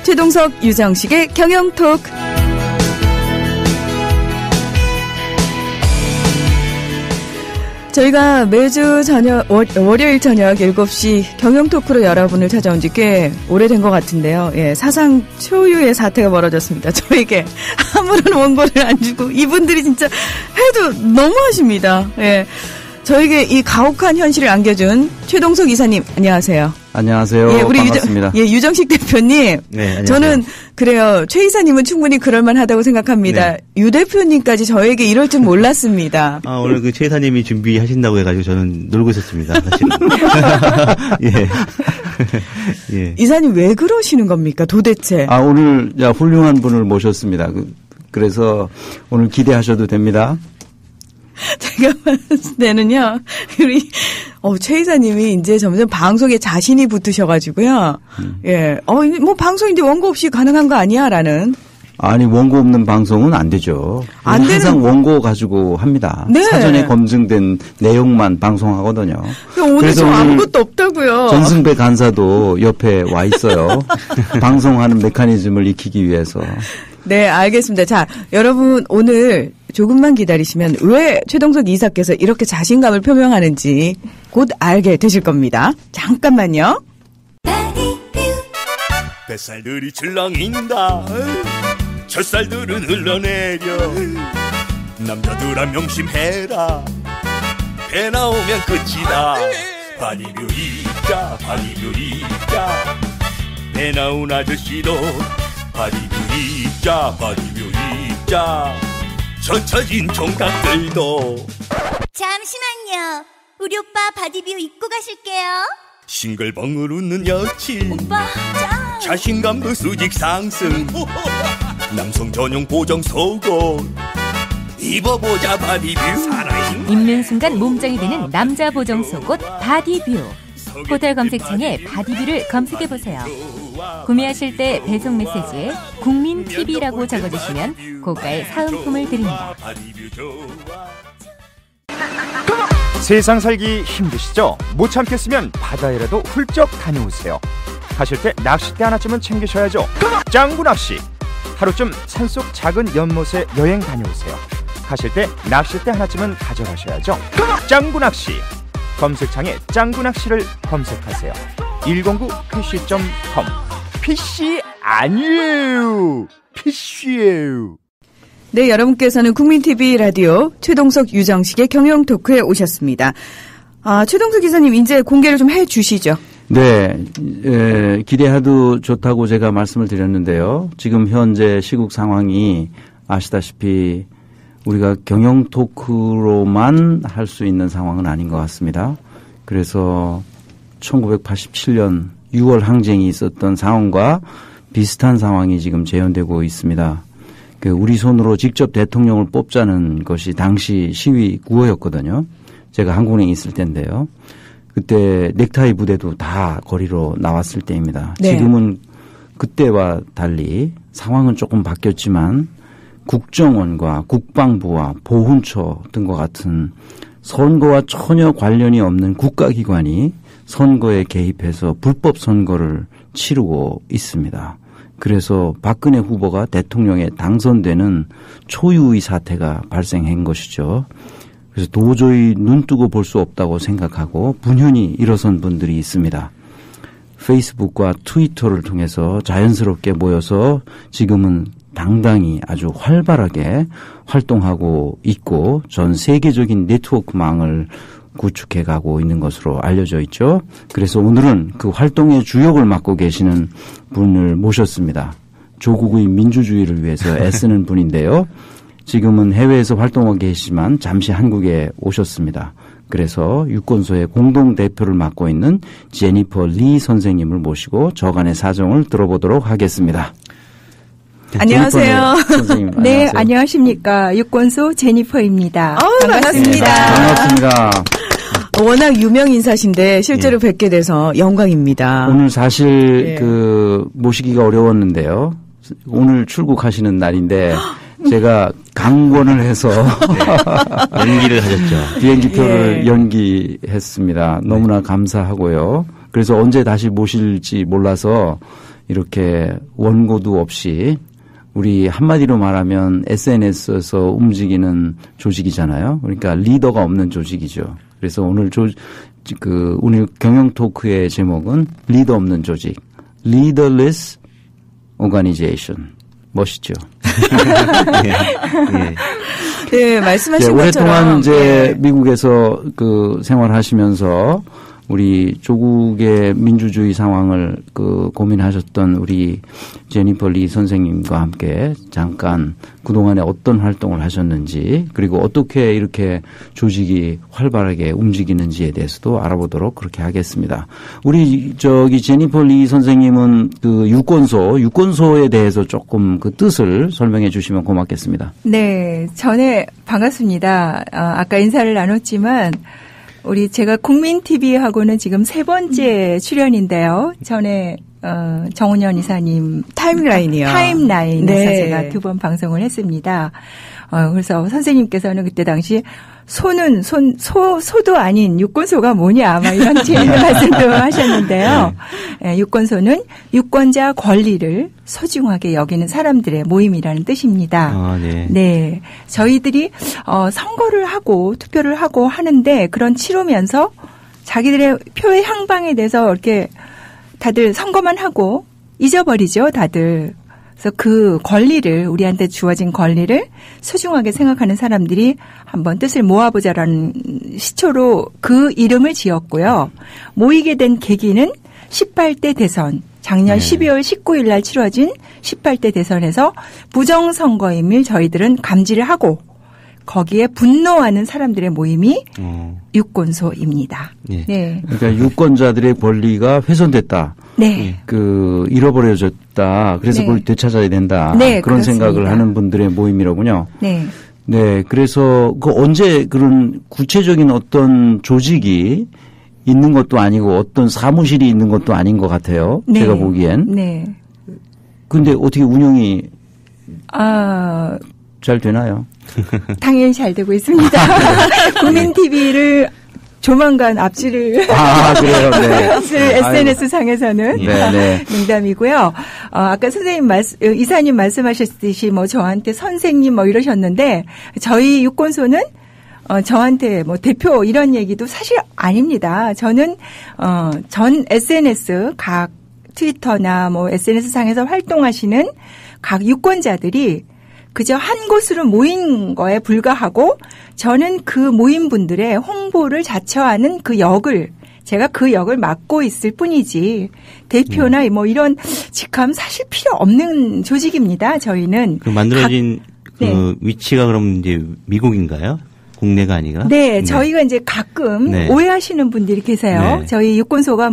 최동석, 유정식의 경영톡. 저희가 매주 월요일 저녁 7시 경영토크로 여러분을 찾아온 지 꽤 오래된 것 같은데요. 예, 사상 초유의 사태가 벌어졌습니다. 저에게 아무런 원고를 안 주고 이분들이 진짜 해도 너무하십니다. 예, 저에게 이 가혹한 현실을 안겨준 최동석 이사님, 안녕하세요. 안녕하세요. 예, 우리 반갑습니다. 유정식 대표님. 네, 안녕하세요. 저는 그래요. 최 이사님은 충분히 그럴만하다고 생각합니다. 네. 유 대표님까지 저에게 이럴 줄 몰랐습니다. 오늘 그 최 이사님이 준비하신다고 해가지고 저는 놀고 있었습니다. 사실은. 예. 예. 이사님 왜 그러시는 겁니까, 도대체? 오늘 훌륭한 분을 모셨습니다. 그래서 오늘 기대하셔도 됩니다. 제가 봤을 때는요, 우리, 최 이사님이 이제 점점 방송에 자신이 붙으셔가지고요, 예, 뭐 방송인데 원고 없이 가능한 거 아니야? 라는. 아니, 원고 없는 방송은 안 되죠. 항상 원고 가지고 합니다. 네. 사전에 검증된 내용만 방송하거든요. 오늘 저 아무것도 없다고요. 전승배 간사도 옆에 와 있어요. 방송하는 메커니즘을 익히기 위해서. 네, 알겠습니다. 자, 여러분 오늘 조금만 기다리시면 왜 최동석 이사께서 이렇게 자신감을 표명하는지 곧 알게 되실 겁니다. 잠깐만요. 뱃살들이 출렁인다. 젖살들은 흘러내려. 남자들아 명심해라. 배 나오면 끝이다. 바디뷰 입자. 배 나온 아저씨도 바디뷰 입자. 젖혀진 총각들도. 잠시만요. 우리 오빠 바디뷰 입고 가실게요. 싱글벙글 웃는 여친. 오빠 짱. 자신감도 수직 상승. 남성 전용 보정 속옷 입어보자 바디뷰. 입는 순간 몸짱이 되는 남자 보정 속옷 바디뷰. 호텔 검색창에 바디뷰를 검색해보세요. 구매하실 때 배송 메시지에 국민TV라고 적어주시면 고가의 사은품을 드립니다. 세상 살기 힘드시죠? 못 참겠으면 바다에라도 훌쩍 다녀오세요. 가실 때 낚싯대 하나쯤은 챙기셔야죠. 짱구 낚시. 하루쯤 산속 작은 연못에 여행 다녀오세요. 가실 때 낚싯대 하나쯤은 가져가셔야죠. 짱구 낚시. 검색창에 짱구 낚시를 검색하세요. 109pc.com. PC 아니에요. PC예요. 네, 여러분께서는 국민TV 라디오 최동석, 유정식의 경영토크에 오셨습니다. 최동석 기사님 이제 공개를 좀 해주시죠. 네, 기대해도 좋다고 제가 말씀을 드렸는데요. 지금 현재 시국 상황이 아시다시피 우리가 경영토크로만 할 수 있는 상황은 아닌 것 같습니다. 그래서 1987년 6월 항쟁이 있었던 상황과 비슷한 상황이 지금 재현되고 있습니다. 우리 손으로 직접 대통령을 뽑자는 것이 당시 시위 구호였거든요. 제가 한국은행에 있을 때인데요. 그때 넥타이 부대도 다 거리로 나왔을 때입니다. 네. 지금은 그때와 달리 상황은 조금 바뀌었지만 국정원과 국방부와 보훈처 등과 같은 선거와 전혀 관련이 없는 국가기관이 선거에 개입해서 불법 선거를 치르고 있습니다. 그래서 박근혜 후보가 대통령에 당선되는 초유의 사태가 발생한 것이죠. 그래서 도저히 눈뜨고 볼 수 없다고 생각하고 분연히 일어선 분들이 있습니다. 페이스북과 트위터를 통해서 자연스럽게 모여서 지금은 당당히 아주 활발하게 활동하고 있고 전 세계적인 네트워크망을 구축해 가고 있는 것으로 알려져 있죠. 그래서 오늘은 그 활동의 주역을 맡고 계시는 분을 모셨습니다. 조국의 민주주의를 위해서 애쓰는 분인데요. 지금은 해외에서 활동하고 계시지만 잠시 한국에 오셨습니다. 그래서 유권소의 공동대표를 맡고 있는 제니퍼 리 선생님을 모시고 저간의 사정을 들어보도록 하겠습니다. 안녕하세요. 선생님, 네, 안녕하세요. 안녕하십니까. 유권소 제니퍼입니다. 반갑습니다. 반갑습니다. 워낙 유명 인사신데 실제로 뵙게 돼서 영광입니다. 오늘 사실 모시기가 어려웠는데요. 오늘 출국하시는 날인데 제가 강권을 해서 연기를 하셨죠. 비행기표를 연기했습니다. 너무나 감사하고요. 그래서 언제 다시 모실지 몰라서 이렇게 원고도 없이 우리 한마디로 말하면 SNS에서 움직이는 조직이잖아요. 그러니까 리더가 없는 조직이죠. 그래서 오늘 오늘 경영 토크의 제목은 리더 없는 조직, Leaderless Organization. 멋있죠. 예. 네, 말씀하신 것처럼 오랫동안 이제 미국에서 생활하시면서 우리 조국의 민주주의 상황을 고민하셨던 우리 제니퍼 리 선생님과 함께 잠깐 그동안에 어떤 활동을 하셨는지 그리고 어떻게 이렇게 조직이 활발하게 움직이는지에 대해서도 알아보도록 그렇게 하겠습니다. 우리 제니퍼 리 선생님은 유권소에 대해서 조금 그 뜻을 설명해 주시면 고맙겠습니다. 네, 전에 반갑습니다. 아까 인사를 나눴지만 제가 국민TV하고는 지금 3번째 출연인데요. 전에 정은현 이사님 타임라인에서 네. 제가 2번 방송을 했습니다. 그래서 선생님께서는 그때 당시 소도 아닌 유권소가 뭐냐 막 이런 재미있는 말씀도 하셨는데요. 네, 유권소는 유권자 권리를 소중하게 여기는 사람들의 모임이라는 뜻입니다. 네. 네, 저희들이 선거를 하고 투표를 하고 하는데 그런 치르면서 자기들의 표의 향방에 대해서 이렇게 다들 선거만 하고 잊어버리죠, 다들. 그래서 그 권리를 우리한테 주어진 권리를 소중하게 생각하는 사람들이 한번 뜻을 모아보자라는 시초로 그 이름을 지었고요. 모이게 된 계기는 18대 대선, 작년 12월 19일 날 치러진 18대 대선에서 부정선거임을 저희들은 감지를 하고 거기에 분노하는 사람들의 모임이 유권소입니다. 네. 네. 그러니까 유권자들의 권리가 훼손됐다. 네. 잃어버려졌다. 그래서 네. 그걸 되찾아야 된다. 네, 그런 그렇습니다. 생각을 하는 분들의 모임이로군요. 네. 네. 그래서 언제 그런 구체적인 어떤 조직이 있는 것도 아니고 어떤 사무실이 있는 것도 아닌 것 같아요. 네. 제가 보기엔. 네. 근데 어떻게 운영이 잘 되나요? 당연히 잘 되고 있습니다. 국민TV를 조만간 압수를 그래요. 네. SNS 상에서는 네. 농담이고요. 아까 선생님 이사님 말씀하셨듯이 저한테 선생님 이러셨는데 저희 유권소는 저한테 대표 이런 얘기도 사실 아닙니다. 저는 전 SNS 각 트위터나 SNS 상에서 활동하시는 각 유권자들이 그저 한 곳으로 모인 거에 불과하고 저는 그 모인 분들의 홍보를 자처하는 제가 그 역을 맡고 있을 뿐이지 대표나 이런 직함 사실 필요 없는 조직입니다. 저희는. 그 만들어진 위치가 그럼 이제 미국인가요? 국내가 아니라? 네, 저희가 이제 가끔 오해하시는 분들이 계세요. 네. 저희 유권소가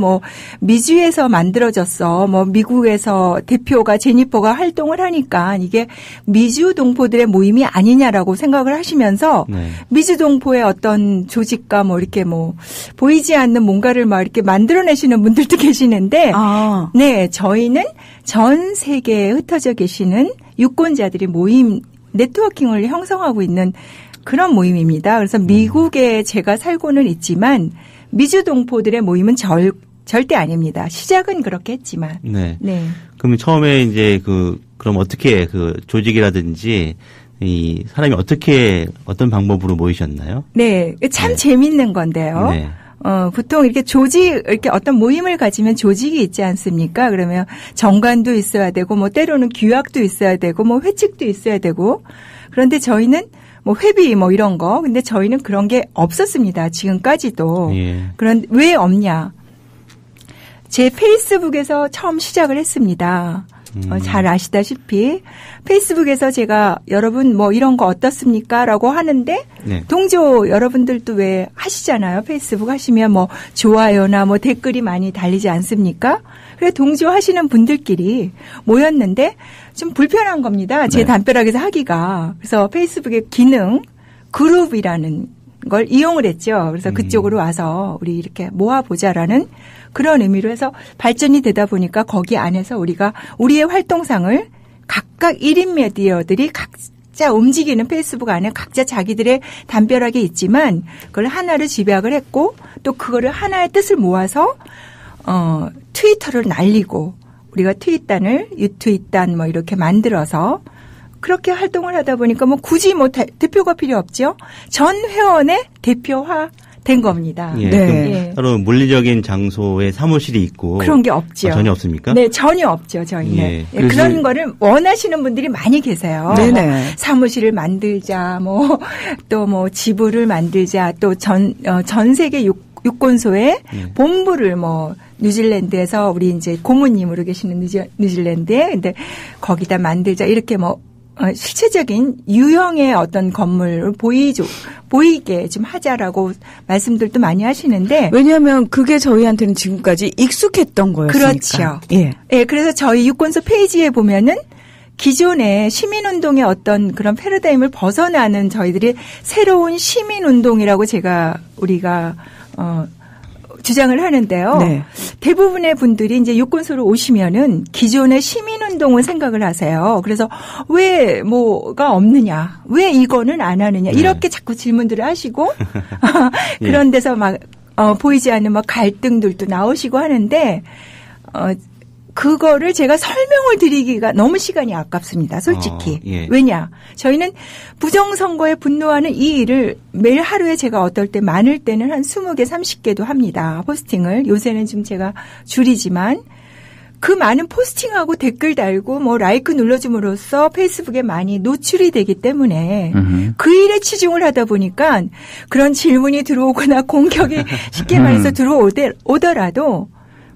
미주에서 만들어졌어. 미국에서 대표가 제니퍼가 활동을 하니까 이게 미주 동포들의 모임이 아니냐라고 생각을 하시면서 미주 동포의 어떤 조직과 이렇게 보이지 않는 뭔가를 이렇게 만들어내시는 분들도 계시는데 네, 저희는 전 세계에 흩어져 계시는 유권자들이 모임 네트워킹을 형성하고 있는 그런 모임입니다. 그래서 미국에 제가 살고는 있지만 미주 동포들의 모임은 절대 아닙니다. 시작은 그렇게 했지만. 네. 그러면 처음에 이제 그럼 어떻게 조직이라든지 이 사람이 어떤 방법으로 모이셨나요? 네. 참 재밌는 건데요. 네. 보통 이렇게 이렇게 어떤 모임을 가지면 조직이 있지 않습니까? 그러면 정관도 있어야 되고, 때로는 규약도 있어야 되고, 회칙도 있어야 되고. 그런데 저희는 회비 이런 거. 근데 저희는 그런 게 없었습니다. 지금까지도. 왜 없냐? 제 페이스북에서 처음 시작을 했습니다. 잘 아시다시피 페이스북에서 제가 여러분 이런 거 어떻습니까? 라고 하는데 동조 여러분들도 왜 하시잖아요. 페이스북 하시면 좋아요나 댓글이 많이 달리지 않습니까? 그래 동조 하시는 분들끼리 모였는데 좀 불편한 겁니다. 제 담벼락에서 하기가. 그래서 페이스북의 기능 그룹이라는 걸 이용을 했죠. 그래서 그쪽으로 와서 우리 이렇게 모아보자라는 그런 의미로 해서 발전이 되다 보니까 거기 안에서 우리의 활동상을 각각 1인 미디어들이 각자 움직이는 페이스북 안에 각자 자기들의 담벼락이 있지만 그걸 하나를 집약을 했고 또 그거를 하나의 뜻을 모아서 트위터를 날리고 우리가 트윗단을 유트윗단 뭐 이렇게 만들어서 그렇게 활동을 하다 보니까 뭐 굳이 뭐 대표가 필요 없죠. 전 회원의 대표화 된 겁니다. 예, 네. 따로 물리적인 장소에 사무실이 있고 그런 게 없죠. 전혀 없습니까? 네, 전혀 없죠. 저희는 예. 예, 그런 거를 원하시는 분들이 많이 계세요. 네네. 사무실을 만들자, 뭐 또 뭐 지부를 만들자, 또 전 세계 유권소에 본부를 뭐 뉴질랜드에서 우리 이제 고모님으로 계시는 뉴질랜드에 근데 거기다 만들자 이렇게 뭐 실체적인 유형의 어떤 건물을 보이게 좀 하자라고 말씀들도 많이 하시는데 왜냐하면 그게 저희한테는 지금까지 익숙했던 거였으니까. 그렇죠. 예. 예, 그래서 저희 유권소 페이지에 보면은 기존의 시민운동의 어떤 그런 패러다임을 벗어나는 저희들이 새로운 시민운동이라고 우리가 주장을 하는데요. 네. 대부분의 분들이 이제 유권소로 오시면은 기존의 시민운동을 생각을 하세요. 그래서 왜 뭐가 없느냐, 왜 이거는 안 하느냐 이렇게 자꾸 질문들을 하시고 그런 데서 막 보이지 않는 막 갈등들도 나오시고 하는데 그거를 제가 설명을 드리기가 너무 시간이 아깝습니다. 솔직히. 예. 왜냐? 저희는 부정선거에 분노하는 이 일을 매일 하루에 제가 어떨 때 많을 때는 한 20개, 30개도 합니다. 포스팅을. 요새는 좀 제가 줄이지만 그 많은 포스팅하고 댓글 달고 뭐 라이크 눌러줌으로써 페이스북에 많이 노출이 되기 때문에 그 일에 치중을 하다 보니까 그런 질문이 들어오거나 공격이 쉽게 말해서 들어오더라도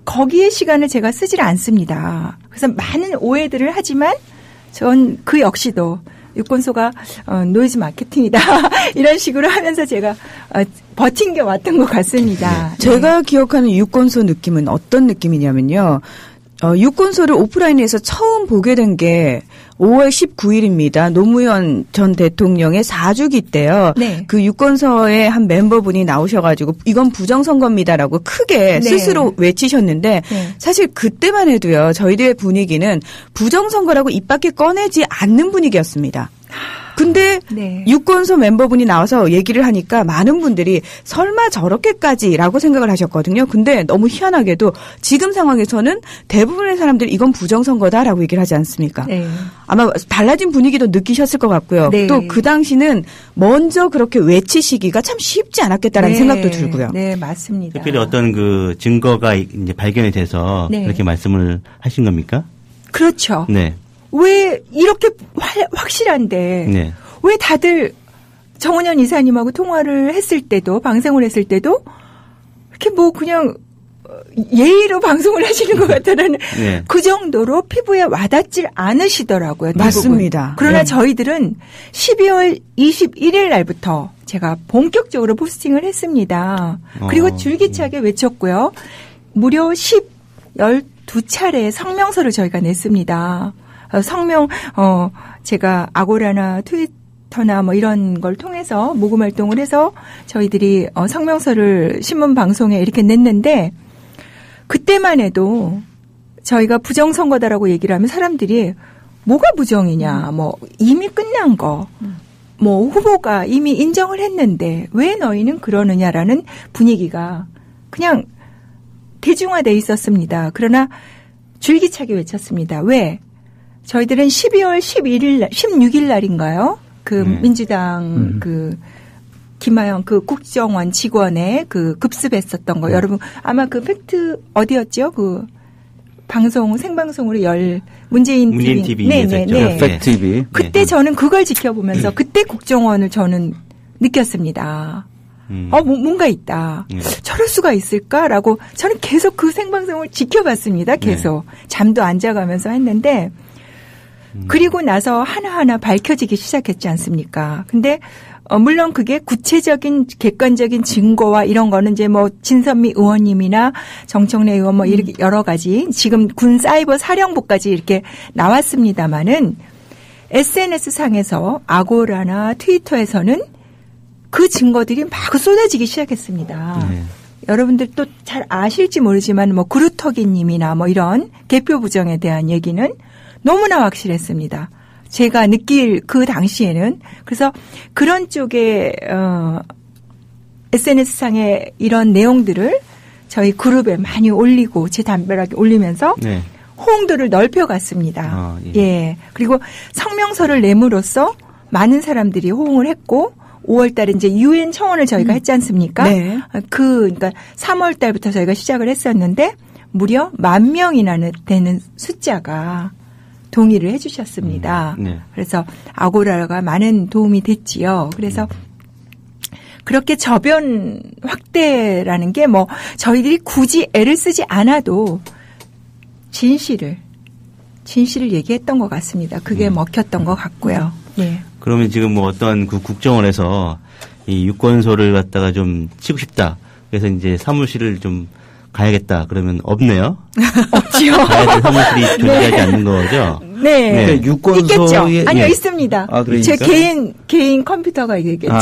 거기에 시간을 제가 쓰질 않습니다. 그래서 많은 오해들을 하지만 전 그 역시도 유권소가 노이즈 마케팅이다 이런 식으로 하면서 제가 버틴 왔던 것 같습니다. 제가 기억하는 유권소 느낌은 어떤 느낌이냐면요. 유권소를 오프라인에서 처음 보게 된 게 5월 19일입니다. 노무현 전 대통령의 4주기 때요. 네. 그 유권서의 한 멤버분이 나오셔가지고 이건 부정선거입니다라고 크게 네. 스스로 외치셨는데 네. 사실 그때만 해도요. 저희들의 분위기는 부정선거라고 입 밖에 꺼내지 않는 분위기였습니다. 근데 네. 유권소 멤버분이 나와서 얘기를 하니까 많은 분들이 설마 저렇게까지라고 생각을 하셨거든요. 근데 너무 희한하게도 지금 상황에서는 대부분의 사람들이 이건 부정선거다라고 얘기를 하지 않습니까? 네. 아마 달라진 분위기도 느끼셨을 것 같고요. 네. 또 그 당시는 먼저 그렇게 외치시기가 참 쉽지 않았겠다라는 네. 생각도 들고요. 네, 맞습니다. 특별히 어떤 그 증거가 이제 발견이 돼서 네. 그렇게 말씀을 하신 겁니까? 그렇죠. 네. 왜 이렇게 확실한데 네. 왜 다들 정은현 이사님하고 통화를 했을 때도 방송을 했을 때도 이렇게 뭐 그냥 예의로 방송을 하시는 것 같다는 네. 그 정도로 피부에 와닿질 않으시더라고요. 대부분. 맞습니다. 그러나 네. 저희들은 12월 21일 날부터 제가 본격적으로 포스팅을 했습니다. 그리고 줄기차게 외쳤고요. 무려 12차례의 성명서를 저희가 냈습니다. 성명 제가 아고라나 트위터나 뭐 이런 걸 통해서 모금 활동을 해서 저희들이 성명서를 신문 방송에 이렇게 냈는데 그때만 해도 저희가 부정선거다라고 얘기를 하면 사람들이 뭐가 부정이냐 뭐 이미 끝난 거 뭐 후보가 이미 인정을 했는데 왜 너희는 그러느냐라는 분위기가 그냥 대중화돼 있었습니다. 그러나 줄기차게 외쳤습니다. 왜? 저희들은 12월 16일 날인가요? 그 민주당 그 김하영 그 국정원 직원의 그 급습했었던 거 여러분 아마 그 팩트 어디였죠? 그 방송 생방송으로 문재인 TV에서 했죠. 팩트 TV. 그때 저는 그걸 지켜보면서 그때 국정원을 저는 느꼈습니다. 뭔가 있다. 저럴 수가 있을까라고 저는 계속 그 생방송을 지켜봤습니다. 계속 잠도 안 자가면서 했는데 그리고 나서 하나하나 밝혀지기 시작했지 않습니까? 근데 물론 그게 구체적인 객관적인 증거와 이런 거는 이제 뭐 진선미 의원님이나 정청래 의원 뭐 이렇게 여러 가지 지금 군 사이버 사령부까지 이렇게 나왔습니다마는 SNS 상에서 아고라나 트위터에서는 그 증거들이 막 쏟아지기 시작했습니다. 네. 여러분들 또 잘 아실지 모르지만 뭐 그루터기님이나 뭐 이런 개표 부정에 대한 얘기는 너무나 확실했습니다. 제가 느낄 그 당시에는 그래서 그런 쪽에 SNS상의 이런 내용들을 저희 그룹에 많이 올리고 제 담벼락에 올리면서 호응도를 넓혀갔습니다. 예. 그리고 성명서를 내므로써 많은 사람들이 호응을 했고 5월 달에 이제 유엔 청원을 저희가 했지 않습니까? 네. 그러니까 3월 달부터 저희가 시작을 했었는데 무려 10,000명이나 되는 숫자가 동의를 해 주셨습니다. 네. 그래서 아고라가 많은 도움이 됐지요. 그래서 그렇게 저변 확대라는 게 뭐 저희들이 굳이 애를 쓰지 않아도 진실을 얘기했던 것 같습니다. 그게 먹혔던 것 같고요. 네. 그러면 지금 뭐 어떤 그 국정원에서 이 유권소를 갖다가 좀 치고 싶다. 그래서 이제 사무실을 좀 가야겠다. 그러면 없네요. 없지요. 가야 될 사무실이 존재하지 않는 거죠. 네. 네. 유권소에 있겠죠. 아니요, 있습니다. 제 개인 컴퓨터가 있겠죠.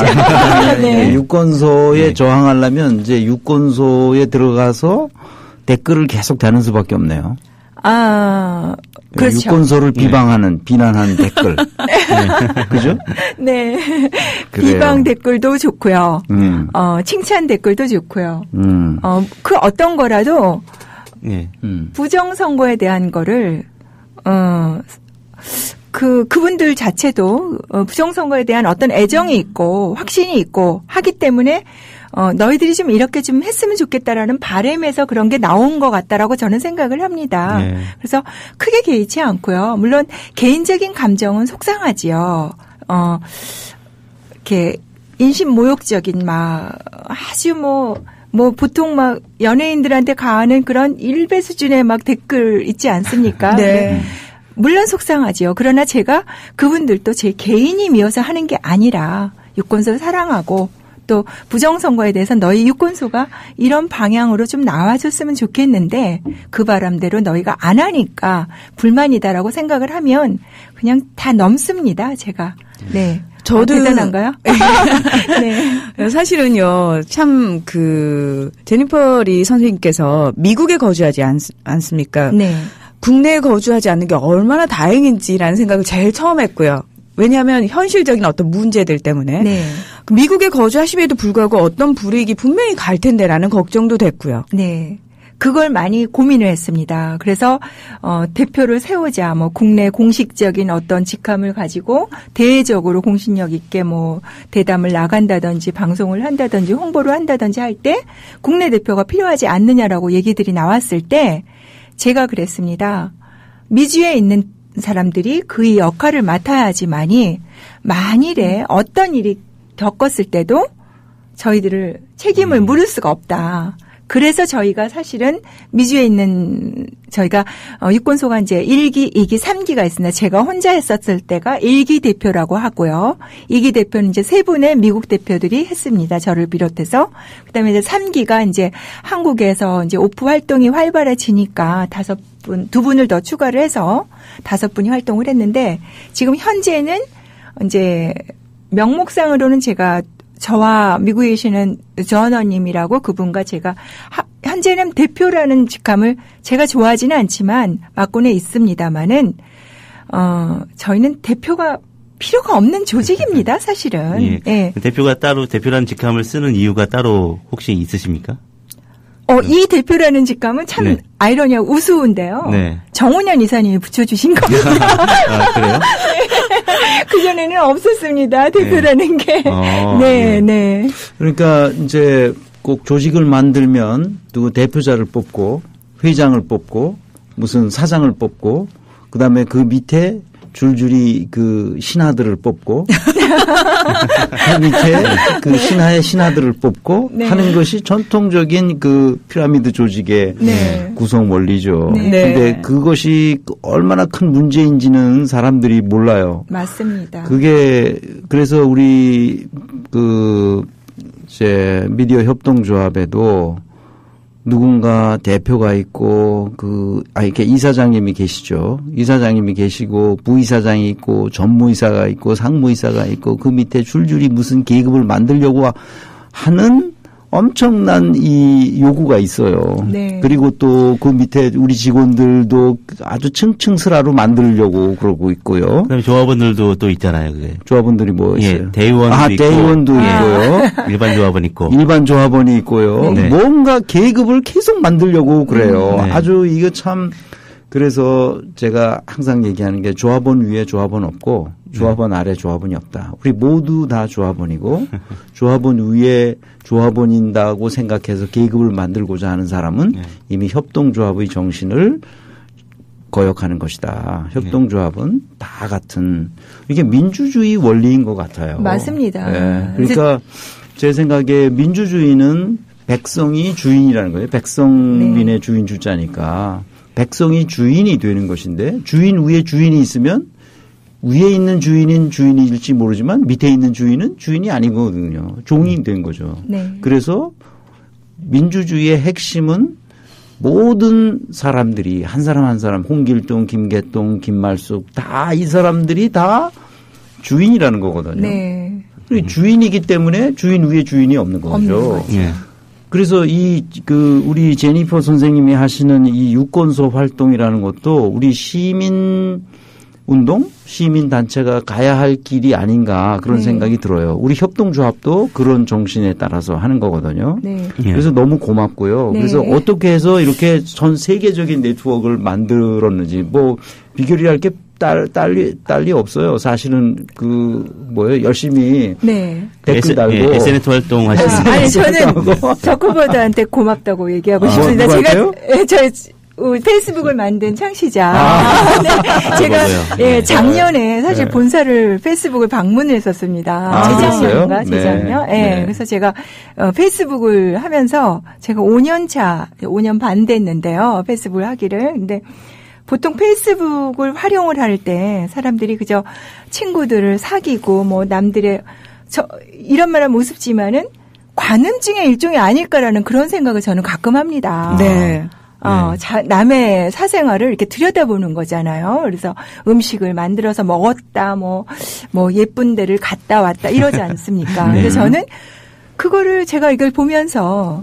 네. 유권소에 저항하려면 이제 유권소에 들어가서 댓글을 계속 다는 수밖에 없네요. 그렇죠. 유권소를 비난하는 댓글. 네. 그죠? 네. 그래요. 비방 댓글도 좋고요. 칭찬 댓글도 좋고요. 그 어떤 거라도 부정선거에 대한 거를 그분들 자체도 부정선거에 대한 어떤 애정이 있고 확신이 있고 하기 때문에 너희들이 좀 이렇게 좀 했으면 좋겠다라는 바람에서 그런 게 나온 것 같다라고 저는 생각을 합니다. 네. 그래서 크게 개의치 않고요. 물론 개인적인 감정은 속상하지요. 이렇게 인신 모욕적인 아주 보통 연예인들한테 가하는 그런 일배 수준의 댓글 있지 않습니까? 네. 물론 속상하지요. 그러나 제가 그분들도 제 개인이 미워서 하는 게 아니라 유권소를 사랑하고 또 부정선거에 대해서 너희 유권소가 이런 방향으로 좀 나와줬으면 좋겠는데 그 바람대로 너희가 안 하니까 불만이다라고 생각을 하면 그냥 다 넘습니다. 제가. 네. 저도 대단한가요? 네. 사실은요, 참 제니퍼 리 선생님께서 미국에 거주하지 않습니까? 네. 국내에 거주하지 않는 게 얼마나 다행인지라는 생각을 제일 처음 했고요. 왜냐하면 현실적인 어떤 문제들 때문에. 네. 미국에 거주하심에도 불구하고 어떤 불이익이 분명히 갈 텐데라는 걱정도 됐고요. 네. 그걸 많이 고민을 했습니다. 그래서 대표를 세우자 국내 공식적인 어떤 직함을 가지고 대외적으로 공신력 있게 대담을 나간다든지 방송을 한다든지 홍보를 한다든지 할 때 국내 대표가 필요하지 않느냐라고 얘기들이 나왔을 때 제가 그랬습니다. 미주에 있는 사람들이 그 역할을 맡아야지만이 만일에 어떤 일이 겪었을 때도 저희들을 책임을 물을 수가 없다. 그래서 저희가 사실은 미주에 있는 저희가 유권소가 이제 1기, 2기, 3기가 있습니다. 제가 혼자 했었을 때가 1기 대표라고 하고요. 2기 대표는 이제 세 분의 미국 대표들이 했습니다. 저를 비롯해서. 그다음에 이제 3기가 이제 한국에서 이제 오프 활동이 활발해지니까 5분, 2분을 더 추가를 해서 5분이 활동을 했는데 지금 현재는 이제 명목상으로는 제가 저와 미국에 계시는 전원님이라고 그분과 제가 현재는 대표라는 직함을 제가 좋아하지는 않지만 맡고는 있습니다마는 저희는 대표가 필요가 없는 조직입니다, 사실은. 예. 예. 대표가 따로 대표라는 직함을 쓰는 이유가 따로 혹시 있으십니까? 이 대표라는 직함은 참 아이러니하고 우스운데요. 네. 정훈현 이사님이 붙여주신 겁니다. 그래요? 그전에는 없었습니다. 대표라는 게. 네. 네. 그러니까 이제 꼭 조직을 만들면 누구 대표자를 뽑고 회장을 뽑고 무슨 사장을 뽑고 그다음에 그 밑에 줄줄이 그 신하들을 뽑고 그 밑에 그 신하의 신하들을 뽑고 하는 것이 전통적인 그 피라미드 조직의 구성 원리죠. 그런데 그것이 얼마나 큰 문제인지는 사람들이 몰라요. 맞습니다. 그게 그래서 우리 이제 미디어 협동조합에도 누군가 대표가 있고 이렇게 이사장님이 계시죠. 이사장님이 계시고 부이사장이 있고 전무이사가 있고 상무이사가 있고 그 밑에 줄줄이 무슨 계급을 만들려고 하는 엄청난 이 요구가 있어요. 네. 그리고 또 그 밑에 우리 직원들도 아주 층층스라로 만들려고 그러고 있고요. 그다음에 조합원들도 또 있잖아요, 그게. 조합원들이 뭐 있어요? 대의원도 있고. 대의원도 있고요. 일반 조합원 있고. 일반 조합원이 있고요. 네. 뭔가 계급을 계속 만들려고 그래요. 아주 이거 참 그래서 제가 항상 얘기하는 게 조합원 위에 조합원 없고 조합원 아래 조합원이 없다. 우리 모두 다 조합원이고 조합원 위에 조합원인다고 생각해서 계급을 만들고자 하는 사람은 이미 협동조합의 정신을 거역하는 것이다. 협동조합은 다 같은 이게 민주주의 원리인 것 같아요. 맞습니다. 네. 그러니까 제 생각에 민주주의는 백성이 주인이라는 거예요. 백성민의 네. 주인 주자니까 백성이 주인이 되는 것인데 주인 위에 주인이 있으면 위에 있는 주인인 주인일지 모르지만 밑에 있는 주인은 주인이 아니거든요. 종이 된 거죠. 네. 그래서 민주주의의 핵심은 모든 사람들이 한 사람 한 사람 홍길동, 김계동, 김말숙 다 이 사람들이 다 주인이라는 거거든요. 네. 주인이기 때문에 주인 위에 주인이 없는 거죠. 네. 그래서 우리 제니퍼 선생님이 하시는 이 유권소 활동이라는 것도 우리 시민 운동, 시민 단체가 가야 할 길이 아닌가 그런 생각이 들어요. 우리 협동조합도 그런 정신에 따라서 하는 거거든요. 네. 그래서 너무 고맙고요. 네. 그래서 어떻게 해서 이렇게 전 세계적인 네트워크를 만들었는지 뭐 비결이랄 게 딸리 없어요. 사실은 열심히 네. 댓글 달고 SNS 활동하시는 아니 저는 저코보다한테 고맙다고 얘기하고 싶습니다. 제가 페이스북을 만든 창시자. 네, 제가 작년에 사실 본사를 페이스북을 방문을 했었습니다. 재작년인가 재작년. 네. 그래서 제가 페이스북을 하면서 제가 5년 반 됐는데요. 페이스북을 하기를. 근데 보통 페이스북을 활용을 할 때 사람들이 그저 친구들을 사귀고 뭐 남들의 이런 말하면 우습지만은 관음증의 일종이 아닐까라는 그런 생각을 저는 가끔 합니다. 네. 남의 사생활을 이렇게 들여다보는 거잖아요. 그래서 음식을 만들어서 먹었다, 뭐 예쁜 데를 갔다 왔다 이러지 않습니까? 네. 그래서 저는 그거를 제가 이걸 보면서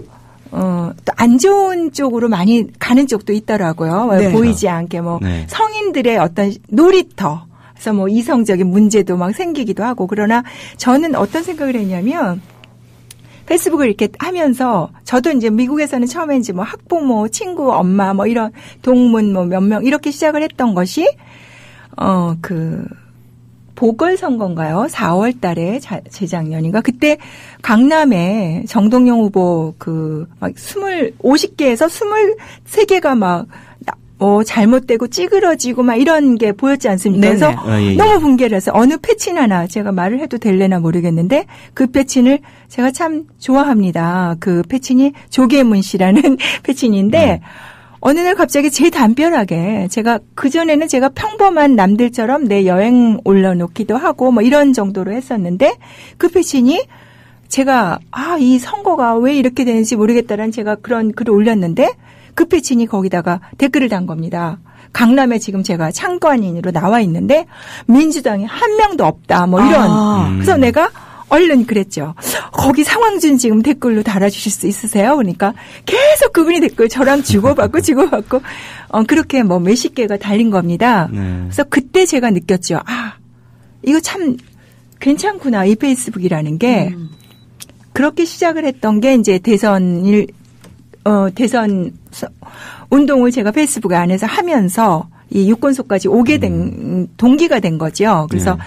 또 안 좋은 쪽으로 많이 가는 쪽도 있더라고요. 네. 보이지 않게 네. 성인들의 어떤 놀이터. 그래서 뭐 이성적인 문제도 막 생기기도 하고 그러나 저는 어떤 생각을 했냐면 페이스북을 이렇게 하면서 저도 이제 미국에서는 처음에 이제 뭐 학부모, 친구, 엄마 뭐 이런 동문 뭐 몇 명 이렇게 시작을 했던 것이 보궐선거인가요? 4월 달에 재작년인가? 그때 강남에 정동영 후보 막 50개에서 23개가 막 잘못되고 찌그러지고 막 이런 게 보였지 않습니까? 네네. 그래서 너무 붕괴를 해서 어느 패친 하나 제가 말을 해도 될래나 모르겠는데 그 패친을 제가 참 좋아합니다. 그 패친이 조계문 씨라는 패친인데 어느 날 갑자기 제 담벼락에 제가 그전에는 제가 평범한 남들처럼 내 여행 올려놓기도 하고 뭐 이런 정도로 했었는데 그 패친이 제가 이 선거가 왜 이렇게 되는지 모르겠다라는 제가 그런 글을 올렸는데 그 패친이 거기다가 댓글을 단 겁니다. 강남에 지금 제가 창관인으로 나와 있는데 민주당이 한 명도 없다 뭐 이런. 그래서 내가 얼른 그랬죠. 거기 상황준 지금 댓글로 달아주실 수 있으세요? 그러니까 계속 그분이 댓글 저랑 주고받고 그렇게 뭐 몇십 개가 달린 겁니다. 그래서 그때 제가 느꼈죠. 이거 참 괜찮구나 이 페이스북이라는 게. 그렇게 시작을 했던 게 이제 대선 운동을 제가 페이스북 안에서 하면서 이 유권소까지 오게 된 동기가 된 거죠. 그래서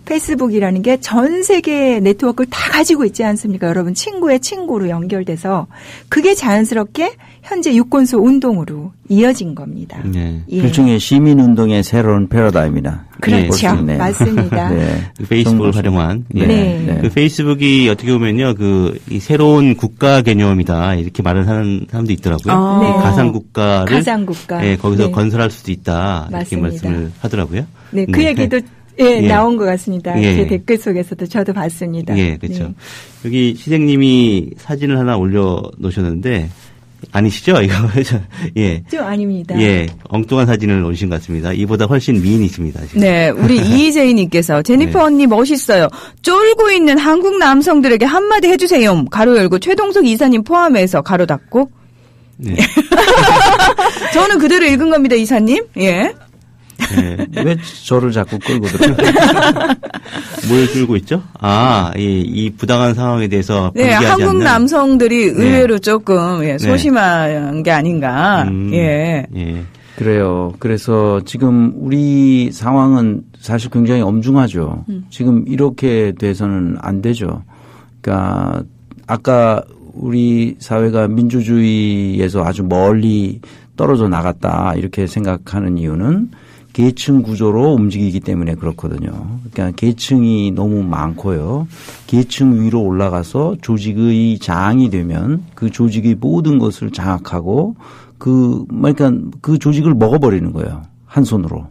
페이스북이라는 게 전 세계 네트워크를 다 가지고 있지 않습니까? 여러분 친구의 친구로 연결돼서 그게 자연스럽게 현재 유권소 운동으로 이어진 겁니다. 네. 예. 일종의 시민운동의 새로운 패러다임이다. 그렇죠. 맞습니다. 네. 페이스북을 활용한. 네. 그 페이스북이 어떻게 보면요. 이 새로운 국가 개념이다. 이렇게 말을 하는 사람도 있더라고요. 네. 가상국가. 거기서 네. 건설할 수도 있다. 맞습니다. 이렇게 말씀을 하더라고요. 네. 그 얘기도 나온 것 같습니다. 제 댓글 속에서도 저도 봤습니다. 예, 그렇죠. 네. 여기 시생님이 사진을 하나 올려놓으셨는데 아니시죠? 이거 예. 좀 아닙니다. 예, 엉뚱한 사진을 올리신 것 같습니다. 이보다 훨씬 미인이십니다. 지금. 네, 우리 이희재희님께서 제니퍼 언니 멋있어요. 쫄고 있는 한국 남성들에게 한마디 해주세요. 가로 열고 최동석 이사님 포함해서 가로 닫고. 네. 저는 그대로 읽은 겁니다, 이사님. 예. 네. 왜 저를 자꾸 끌고 들어요? 뭘 끌고 있죠? 이 부당한 상황에 대해서 네, 한국 않는. 남성들이 의외로 조금 소심한 게 아닌가. 예. 그래요. 그래서 지금 우리 상황은 사실 굉장히 엄중하죠. 지금 이렇게 돼서는 안 되죠. 그러니까 아까 우리 사회가 민주주의에서 아주 멀리 떨어져 나갔다 이렇게 생각하는 이유는 계층 구조로 움직이기 때문에 그렇거든요. 그러니까 계층이 너무 많고요. 계층 위로 올라가서 조직의 장이 되면 그 조직의 모든 것을 장악하고 그러니까 그 조직을 먹어버리는 거예요. 한 손으로.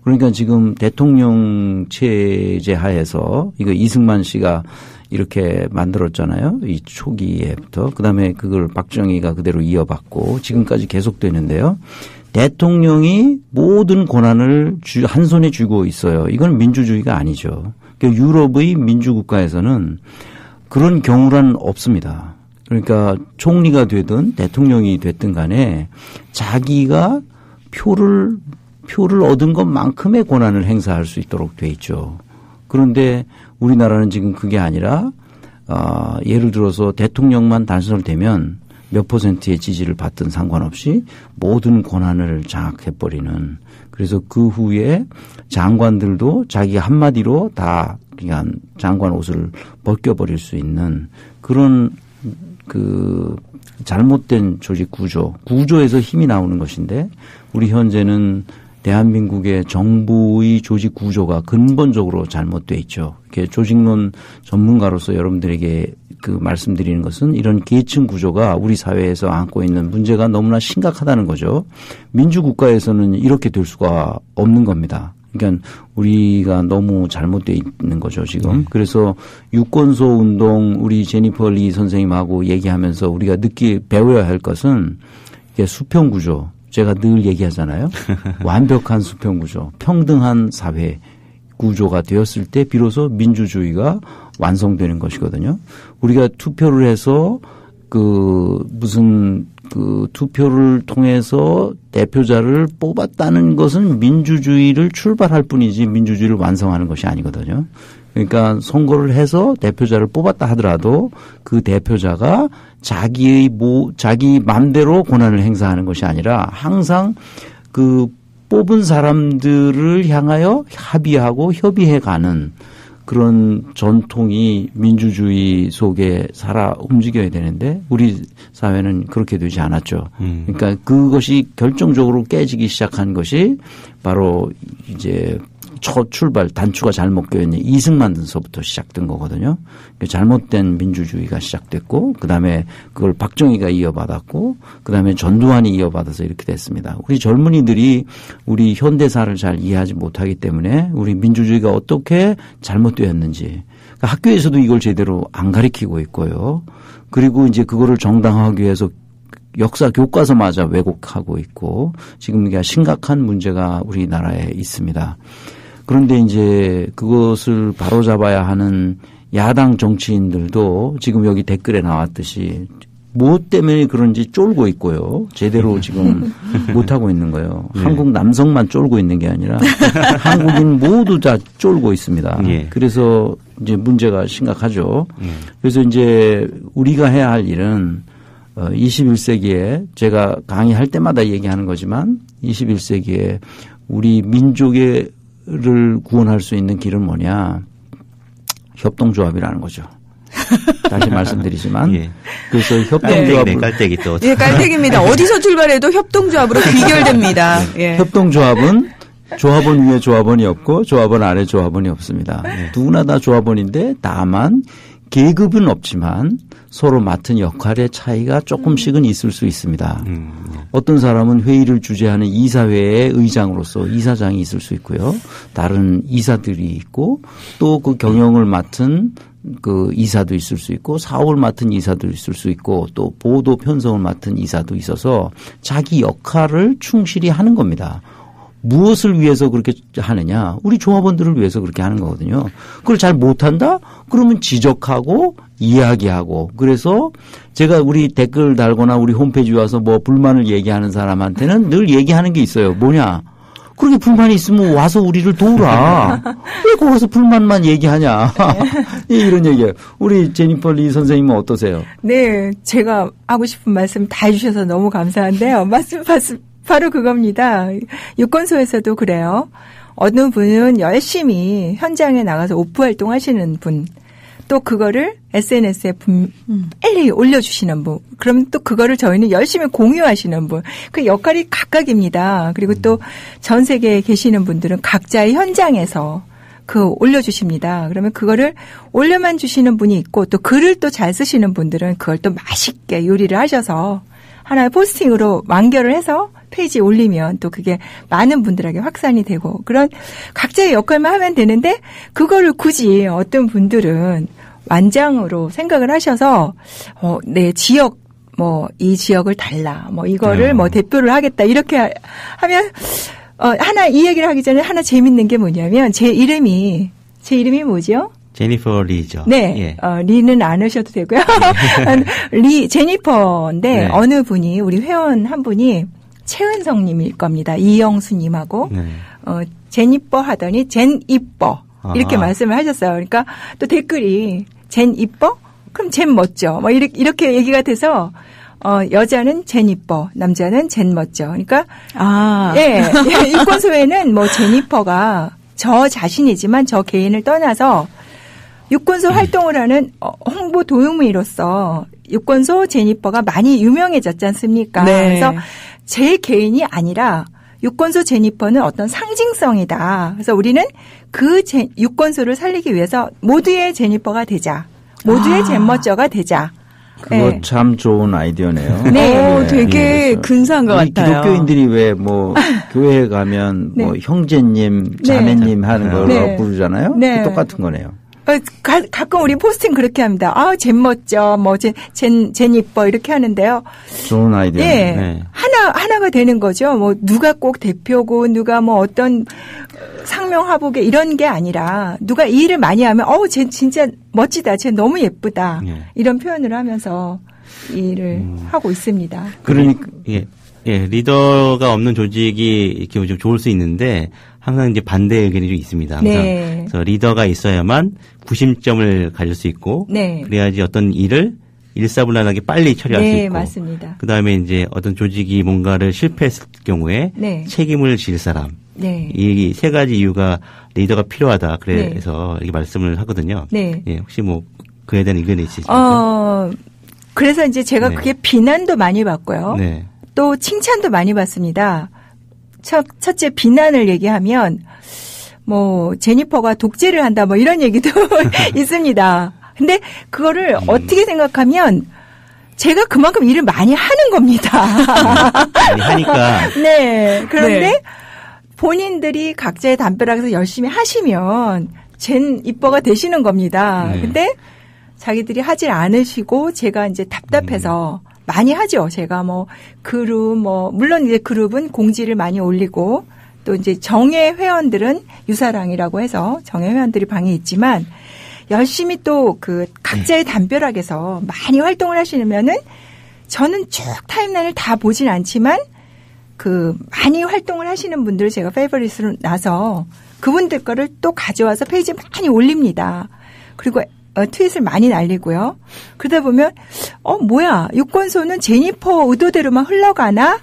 그러니까 지금 대통령 체제 하에서 이거 이승만 씨가 이렇게 만들었잖아요. 이 초기에부터. 그다음에 그걸 박정희가 그대로 이어받고 지금까지 계속되는데요. 대통령이 모든 권한을 한 손에 쥐고 있어요. 이건 민주주의가 아니죠. 그러니까 유럽의 민주국가에서는 그런 경우란 없습니다. 그러니까 총리가 되든 대통령이 됐든 간에 자기가 표를 얻은 것만큼의 권한을 행사할 수 있도록 돼 있죠. 그런데 우리나라는 지금 그게 아니라 예를 들어서 대통령만 당선되면 몇 %의 지지를 받든 상관없이 모든 권한을 장악해버리는 그래서 그 후에 장관들도 자기 한마디로 다 그냥 장관 옷을 벗겨버릴 수 있는 그런 그 잘못된 조직 구조에서 힘이 나오는 것인데 우리 현재는 대한민국의 정부의 조직 구조가 근본적으로 잘못돼 있죠. 이렇게 조직론 전문가로서 여러분들에게 그 말씀드리는 것은 이런 계층 구조가 우리 사회에서 안고 있는 문제가 너무나 심각하다는 거죠. 민주국가에서는 이렇게 될 수가 없는 겁니다. 그러니까 우리가 너무 잘못돼 있는 거죠, 지금. 그래서 유권소 운동 우리 제니퍼 리 선생님하고 얘기하면서 우리가 배워야 할 것은 이게 수평 구조. 제가 늘 얘기하잖아요. 완벽한 수평 구조, 평등한 사회 구조가 되었을 때 비로소 민주주의가 완성되는 것이거든요. 우리가 투표를 해서 투표를 통해서 대표자를 뽑았다는 것은 민주주의를 출발할 뿐이지 민주주의를 완성하는 것이 아니거든요. 그러니까 선거를 해서 대표자를 뽑았다 하더라도 그 대표자가 자기 마음대로 권한을 행사하는 것이 아니라 항상 그 뽑은 사람들을 향하여 합의하고 협의해가는 그런 전통이 민주주의 속에 움직여야 되는데 우리 사회는 그렇게 되지 않았죠. 그러니까 그것이 결정적으로 깨지기 시작한 것이 바로 이제 첫 출발 단추가 잘못 껴있는 이승만서부터 시작된 거거든요. 잘못된 민주주의가 시작됐고 그다음에 그걸 박정희가 이어받았고 그다음에 전두환이 이어받아서 이렇게 됐습니다. 우리 젊은이들이 우리 현대사를 잘 이해하지 못하기 때문에 우리 민주주의가 어떻게 잘못되었는지 그러니까 학교에서도 이걸 제대로 안 가르치고 있고요. 그리고 이제 그거를 정당화하기 위해서 역사 교과서마저 왜곡하고 있고 지금 이게 심각한 문제가 우리나라에 있습니다. 그런데 이제 그것을 바로잡아야 하는 야당 정치인들도 지금 여기 댓글에 나왔듯이 뭐 때문에 그런지 쫄고 있고요. 제대로 지금 못하고 있는 거예요. 네. 한국 남성만 쫄고 있는 게 아니라 한국인 모두 다 쫄고 있습니다. 네. 그래서 이제 문제가 심각하죠. 그래서 이제 우리가 해야 할 일은 21세기에 제가 강의할 때마다 얘기하는 거지만 21세기에 우리 민족의 를 구원할 수 있는 길은 뭐냐? 협동조합이라는 거죠. 다시 말씀드리지만. 예. 그래서 협동조합을. 깔때기 또. 예, 깔때기입니다. 어디서 출발해도 협동조합으로 귀결됩니다. 예. 협동조합은 조합원 위에 조합원이 없고 조합원 아래 조합원이 없습니다. 예. 누구나 다 조합원인데 다만 계급은 없지만 서로 맡은 역할의 차이가 조금씩은 있을 수 있습니다. 어떤 사람은 회의를 주재하는 이사회의 의장으로서 이사장이 있을 수 있고요. 다른 이사들이 있고 또 그 경영을 맡은 그 이사도 있을 수 있고 사업을 맡은 이사도 있을 수 있고 또 보도 편성을 맡은 이사도 있어서 자기 역할을 충실히 하는 겁니다. 무엇을 위해서 그렇게 하느냐? 우리 조합원들을 위해서 그렇게 하는 거거든요. 그걸 잘 못한다? 그러면 지적하고 이야기하고 그래서 제가 우리 댓글 달거나 우리 홈페이지 와서 뭐 불만을 얘기하는 사람한테는 늘 얘기하는 게 있어요. 뭐냐? 그렇게 불만이 있으면 와서 우리를 도우라. 왜 거기서 불만만 얘기하냐. 이런 얘기예요. 우리 제니퍼 리 선생님은 어떠세요? 네. 제가 하고 싶은 말씀 다 해주셔서 너무 감사한데요. 바로 그겁니다. 유권소에서도 그래요. 어느 분은 열심히 현장에 나가서 오프 활동하시는 분, 또 그거를 SNS에 빨리 올려주시는 분, 그럼 또 그거를 저희는 열심히 공유하시는 분, 그 역할이 각각입니다. 그리고 또 전 세계에 계시는 분들은 각자의 현장에서 그 올려주십니다. 그러면 그거를 올려만 주시는 분이 있고 또 글을 또 잘 쓰시는 분들은 그걸 또 맛있게 요리를 하셔서 하나의 포스팅으로 완결을 해서 페이지에 올리면 또 그게 많은 분들에게 확산이 되고 그런 각자의 역할만 하면 되는데 그거를 굳이 어떤 분들은 완장으로 생각을 하셔서 내 지역 이 지역을 달라 이거를 대표를 하겠다 이렇게 하면 하나 이 얘기를 하기 전에 하나 재밌는 게 뭐냐면 제 이름이 뭐죠? 제니퍼 리죠. 네. 예. 리는 안 하셔도 되고요. 제니퍼인데 네. 어느 분이 우리 회원 한 분이 최은성님일 겁니다. 이영수님하고 제니퍼 하더니 젠 이뻐 이렇게 말씀을 하셨어요. 그러니까 또 댓글이 젠 이뻐? 그럼 젠 멋져. 이렇게 얘기가 돼서 여자는 젠 이뻐, 남자는 젠 멋져. 그러니까 유권소에는 제니퍼가 저 자신이지만 저 개인을 떠나서 유권소 활동을 하는 홍보 도우미로서 유권소 제니퍼가 많이 유명해졌지 않습니까? 네. 그래서 제 개인이 아니라 유권소 제니퍼는 어떤 상징성이다. 그래서 우리는 그 유권소를 살리기 위해서 모두의 제니퍼가 되자. 모두의 젠멋져가 되자. 그거 네. 참 좋은 아이디어네요. 네. 되게 근사한 것 같아요. 기독교인들이 왜 교회에 가면 네. 형제님, 자매님 하는 걸로 부르잖아요. 네. 똑같은 거네요. 가끔 우리 포스팅 그렇게 합니다. 젠 멋져, 젠 이뻐 이렇게 하는데요. 좋은 아이디어. 예. 네. 하나가 되는 거죠. 누가 꼭 대표고 누가 어떤 상명하복에 이런 게 아니라 누가 이 일을 많이 하면 쟤 진짜 멋지다. 쟤 너무 예쁘다. 이런 표현을 하면서 이 일을 하고 있습니다. 그러니까 리더가 없는 조직이 이렇게 좀 좋을 수 있는데 항상 이제 반대 의견이 좀 있습니다. 항상. 네. 그래서 리더가 있어야만 구심점을 가질 수 있고 네. 그래야지 어떤 일을 일사불란하게 빨리 처리할 수 있고 맞습니다. 그다음에 이제 어떤 조직이 뭔가를 실패했을 경우에 책임을 질 사람. 네. 이 세 가지 이유가 리더가 필요하다. 그래서 이렇게 말씀을 하거든요. 네. 예, 혹시 그에 대한 의견이 있으십니까? 그래서 이제 제가 그게 비난도 많이 받고요. 네. 또 칭찬도 많이 받습니다. 첫째 비난을 얘기하면 제니퍼가 독재를 한다 이런 얘기도 있습니다. 근데 그거를 어떻게 생각하면 제가 그만큼 일을 많이 하는 겁니다. 많이 하니까. 네. 그런데 본인들이 각자의 담벼락에서 열심히 하시면 젠 이뻐가 되시는 겁니다. 근데 자기들이 하질 않으시고 제가 이제 답답해서 많이 하죠. 제가 그룹 물론 이제 그룹은 공지를 많이 올리고 또 이제 정예 회원들은 유사랑이라고 해서 정예 회원들이 방에 있지만 열심히 또 그 각자의 담벼락에서 많이 활동을 하시면은 저는 쭉 타임라인을 다 보진 않지만 많이 활동을 하시는 분들을 제가 페이버릿으로 나서 그분들 거를 또 가져와서 페이지에 많이 올립니다. 그리고 트윗을 많이 날리고요. 그러다 보면 뭐야 유권소는 제니퍼 의도대로만 흘러가나?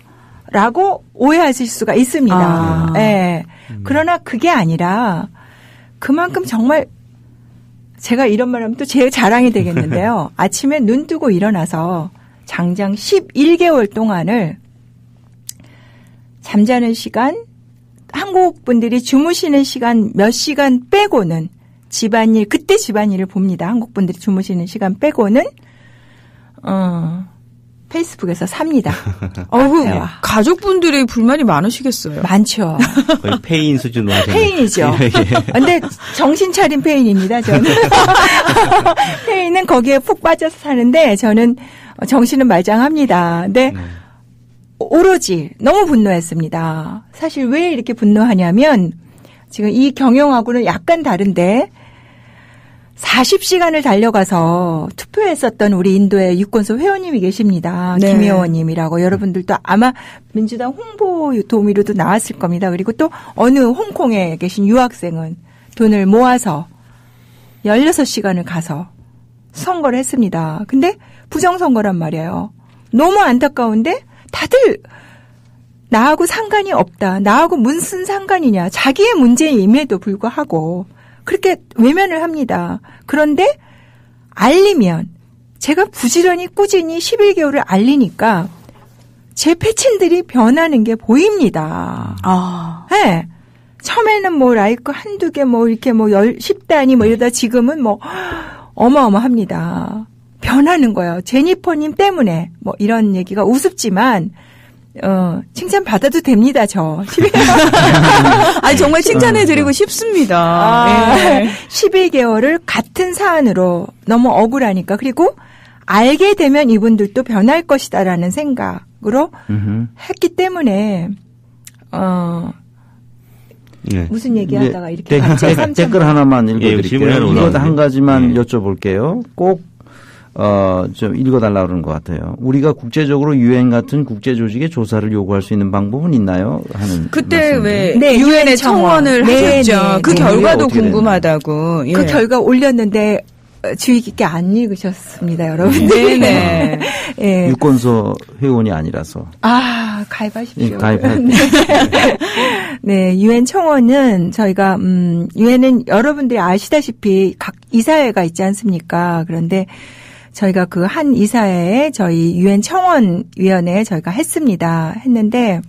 라고 오해하실 수가 있습니다. 네. 그러나 그게 아니라 그만큼 정말 제가 이런 말 하면 또 제 자랑이 되겠는데요. 아침에 눈 뜨고 일어나서 장장 11개월 동안을 잠자는 시간, 한국 분들이 주무시는 시간 몇 시간 빼고는 그때 집안일을 봅니다. 한국 분들이 주무시는 시간 빼고는, 페이스북에서 삽니다. 가족분들이 불만이 많으시겠어요. 많죠. 거의 페인 수준으로 하셨네요. 페인이죠. 근데 정신 차린 페인입니다, 저는. 페인은 거기에 푹 빠져서 사는데 저는 정신은 말짱합니다. 근데 오로지 너무 분노했습니다. 사실 왜 이렇게 분노하냐면 지금 이 경영하고는 약간 다른데 40시간을 달려가서 투표했었던 우리 인도의 유권소 회원님이 계십니다. 네. 김효원님이라고 여러분들도 아마 민주당 홍보 도우미로도 나왔을 겁니다. 그리고 또 어느 홍콩에 계신 유학생은 돈을 모아서 16시간을 가서 선거를 했습니다. 근데 부정선거란 말이에요. 너무 안타까운데 다들 나하고 상관이 없다. 나하고 무슨 상관이냐. 자기의 문제임에도 불구하고 그렇게 외면을 합니다. 그런데 알리면 제가 부지런히 꾸준히 11개월을 알리니까 제 패친들이 변하는 게 보입니다. 네. 처음에는 뭐 라이크 한두 개 뭐 이렇게 뭐 10단위 뭐 이러다 지금은 뭐 어마어마합니다. 변하는 거예요. 제니퍼님 때문에 뭐 이런 얘기가 우습지만 칭찬 받아도 됩니다, 저. 아니, 정말 칭찬해드리고 싶습니다. 네. 11개월을 같은 사안으로 너무 억울하니까. 그리고 알게 되면 이분들도 변할 것이다라는 생각으로 했기 때문에, 네. 무슨 얘기 하다가 이렇게 갑자기 댓글 하나만 읽어드릴게요. 예, 이거 한 가지만 여쭤볼게요. 꼭 좀 읽어달라고 그러는 것 같아요. 우리가 국제적으로 유엔 같은 국제조직의 조사를 요구할 수 있는 방법은 있나요? 하는. 그때 왜 네, 유엔에 청원을 하셨죠. 네, 그 결과도 궁금하다고. 예. 그 결과 올렸는데 주의 깊게 안 읽으셨습니다, 여러분. 네네. 예. 유권서 회원이 아니라서. 가입하십시오. 네, 유엔 청원은 저희가 유엔은 여러분들이 아시다시피 각 이사회가 있지 않습니까? 그런데 저희가 그 한 이사회에 저희 유엔 청원위원회에 저희가 했는데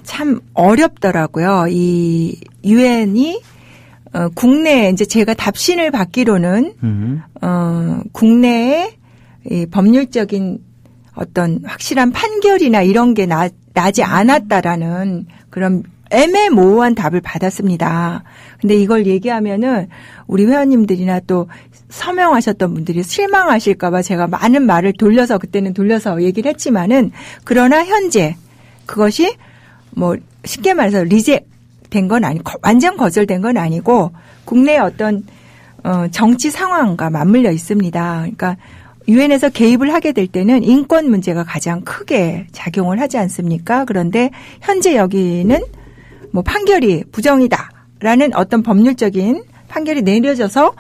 참 어렵더라고요. 이 유엔이 국내에 이제 제가 답신을 받기로는 국내에 이 법률적인 어떤 확실한 판결이나 이런 게 나지 않았다라는 그런 애매모호한 답을 받았습니다. 근데 이걸 얘기하면은 우리 회원님들이나 또 서명하셨던 분들이 실망하실까봐 제가 많은 말을 그때는 돌려서 얘기를 했지만은 그러나 현재 그것이 뭐 쉽게 말해서 된 건 아니고 완전 거절된 건 아니고 국내의 어떤 정치 상황과 맞물려 있습니다. 그러니까 유엔에서 개입을 하게 될 때는 인권 문제가 가장 크게 작용을 하지 않습니까? 그런데 현재 여기는 뭐 판결이 부정이다라는 어떤 법률적인 판결이 내려져서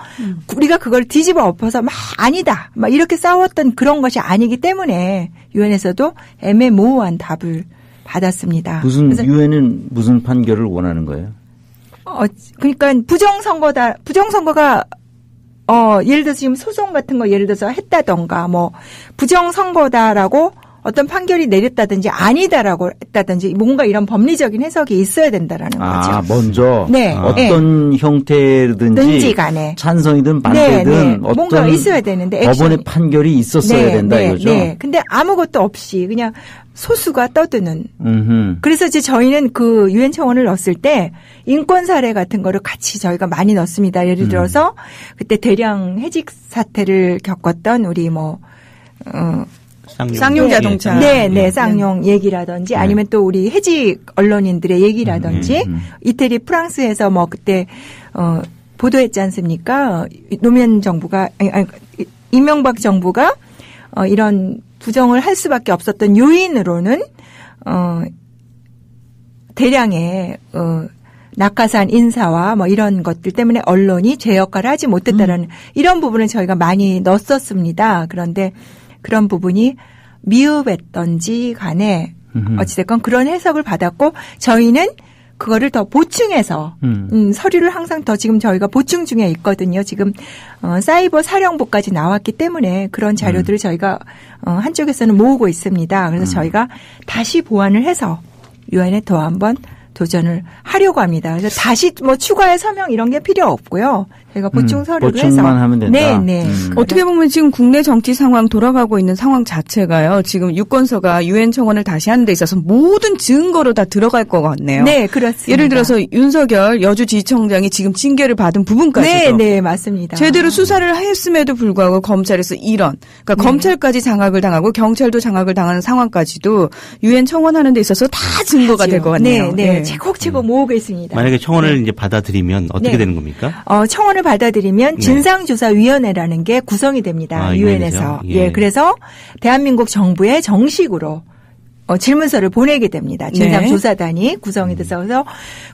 우리가 그걸 뒤집어 엎어서 막 아니다 막 이렇게 싸웠던 그런 것이 아니기 때문에 유엔에서도 애매모호한 답을 받았습니다. 유엔은 무슨 판결을 원하는 거예요? 그러니까 부정선거가 예를 들어서 지금 소송 같은 거 예를 들어서 했다던가 뭐 부정선거다라고 어떤 판결이 내렸다든지 아니다라고 했다든지 뭔가 이런 법리적인 해석이 있어야 된다라는 거죠. 먼저 네. 어떤 형태든지 간에 찬성이든 반대든 어떤 뭔가 있어야 되는데 법원의 판결이 있었어야 된다 이거죠. 네. 근데 아무것도 없이 그냥 소수가 떠드는. 그래서 이제 저희는 그 유엔 청원을 넣었을 때 인권 사례 같은 거를 같이 저희가 많이 넣습니다. 예를 들어서 그때 대량 해직 사태를 겪었던 우리 쌍용 자동차. 네, 쌍용 얘기라든지 아니면 또 우리 해직 언론인들의 얘기라든지 이태리 프랑스에서 그때 보도했지 않습니까? 노무현 정부가 이명박 정부가 이런 부정을 할 수밖에 없었던 요인으로는 대량의 낙하산 인사와 이런 것들 때문에 언론이 제 역할을 하지 못했다라는 이런 부분을 저희가 많이 넣었었습니다. 그런데 그런 부분이 미흡했던지 간에 어찌됐건 그런 해석을 받았고 저희는 그거를 더 보충해서 서류를 항상 더 지금 저희가 보충 중에 있거든요. 지금 사이버 사령부까지 나왔기 때문에 그런 자료들을 저희가 한쪽에서는 모으고 있습니다. 그래서 저희가 다시 보완을 해서 유엔에 더 한번 도전을 하려고 합니다. 그래서 다시 추가의 서명 이런 게 필요 없고요. 저희가 보충 서류를 해서. 보충만 하면 된다. 네. 어떻게 보면 지금 국내 정치 상황 돌아가고 있는 상황 자체가요. 지금 유권서가 유엔 청원을 다시 하는 데 있어서 모든 증거로 다 들어갈 것 같네요. 네, 그렇습니다. 예를 들어서 윤석열 여주지청장이 지금 징계를 받은 부분까지도. 네, 맞습니다. 제대로 수사를 했음에도 불구하고 검찰에서 그러니까 검찰까지 장악을 당하고 경찰도 장악을 당하는 상황까지도 유엔 청원하는 데 있어서 다 증거가 될 것 같네요. 네. 차곡차곡 모으고 있습니다. 만약에 청원을 이제 받아들이면 어떻게 되는 겁니까? 청원을 받아들이면 진상조사위원회라는 게 구성이 됩니다. 유엔에서. 예, 그래서 대한민국 정부에 정식으로 질문서를 보내게 됩니다. 진상조사단이 구성이 돼서 그래서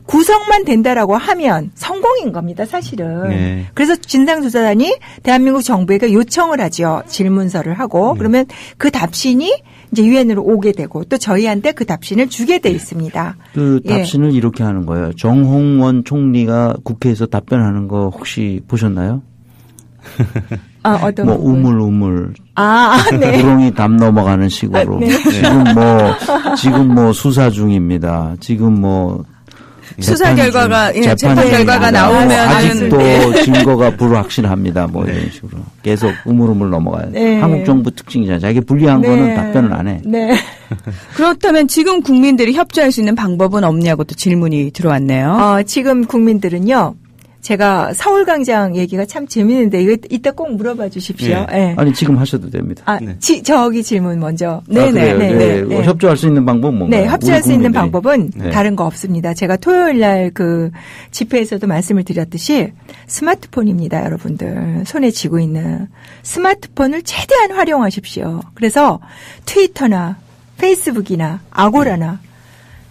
구성만 된다라고 하면 성공인 겁니다, 사실은. 네. 그래서 진상조사단이 대한민국 정부에게 요청을 하죠. 질문서를 하고 그러면 그 답신이 이제 유엔으로 오게 되고 또 저희한테 그 답신을 주게 돼 있습니다. 그 답신을 이렇게 하는 거예요. 정홍원 총리가 국회에서 답변하는 거 혹시 보셨나요? 어떤 뭐 우물 네. 구렁이 담 넘어가는 식으로 네. 지금 뭐 수사 중입니다. 지금 뭐 수사 결과가 재판 결과가 나오면 아직도 증거가 불확실합니다. 뭐 이런 식으로 계속 우물우물 넘어가요. 네. 한국 정부 특징이잖아요. 자기 불리한 거는 답변을 안 해. 네. 그렇다면 지금 국민들이 협조할 수 있는 방법은 없냐고 또 질문이 들어왔네요. 지금 국민들은요. 제가 서울광장 얘기가 참 재밌는데 이거 이따 꼭 물어봐 주십시오. 네. 아니 지금 하셔도 됩니다. 저기 질문 먼저. 네. 협조할 수 있는 방법은 뭔가요? 네, 협조할 수 있는 방법은 다른 거 없습니다. 제가 토요일 날 그 집회에서도 말씀을 드렸듯이 스마트폰입니다, 여러분들. 손에 쥐고 있는 스마트폰을 최대한 활용하십시오. 그래서 트위터나 페이스북이나 아고라나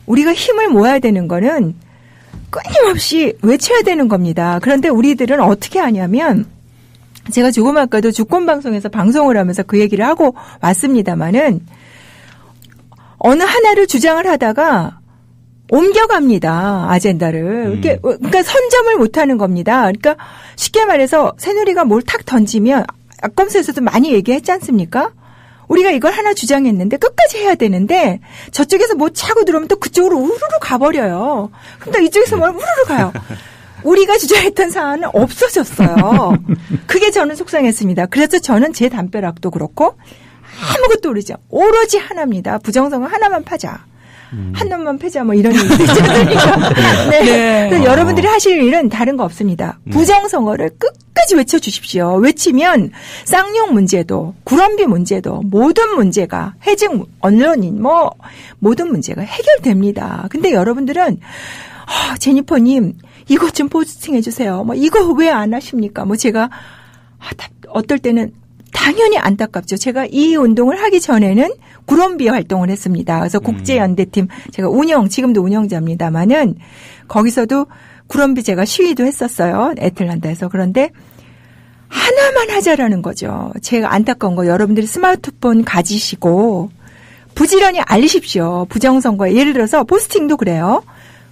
우리가 힘을 모아야 되는 거는 끊임없이 외쳐야 되는 겁니다. 그런데 우리들은 어떻게 하냐면 제가 조금 아까도 주권방송에서 방송을 하면서 그 얘기를 하고 왔습니다마는 어느 하나를 주장을 하다가 옮겨갑니다. 아젠다를. 그러니까 선점을 못하는 겁니다. 그러니까 쉽게 말해서 새누리가 뭘 탁 던지면 앞검수에서도 많이 얘기했지 않습니까? 우리가 이걸 하나 주장했는데 끝까지 해야 되는데 저쪽에서 뭐 차고 들어오면 또 그쪽으로 우르르 가버려요. 그럼 또 이쪽에서 뭘 우르르 가요. 우리가 주장했던 사안은 없어졌어요. 그게 저는 속상했습니다. 그래서 저는 제 담벼락도 그렇고 아무것도 모르죠. 오로지 하나입니다. 부정선거 하나만 파자. 한 놈만 패자 뭐 이런 얘기도 있잖아요. 네. 네. 여러분들이 하실 일은 다른 거 없습니다. 부정선거를 끝까지 외쳐주십시오. 외치면 쌍용 문제도 구럼비 문제도 모든 문제가 해직 언론인 뭐 모든 문제가 해결됩니다. 근데 여러분들은 제니퍼님 이것 좀 포스팅 해주세요. 뭐 이거 왜 안 하십니까? 뭐 제가 어떨 때는 당연히 안타깝죠. 제가 이 운동을 하기 전에는 구럼비 활동을 했습니다. 그래서 국제연대팀 제가 지금도 운영자입니다만은 거기서도 구럼비 제가 시위도 했었어요. 애틀란타에서. 그런데 하나만 하자라는 거죠. 제가 안타까운 거 여러분들이 스마트폰 가지시고 부지런히 알리십시오. 부정선거에 예를 들어서 포스팅도 그래요.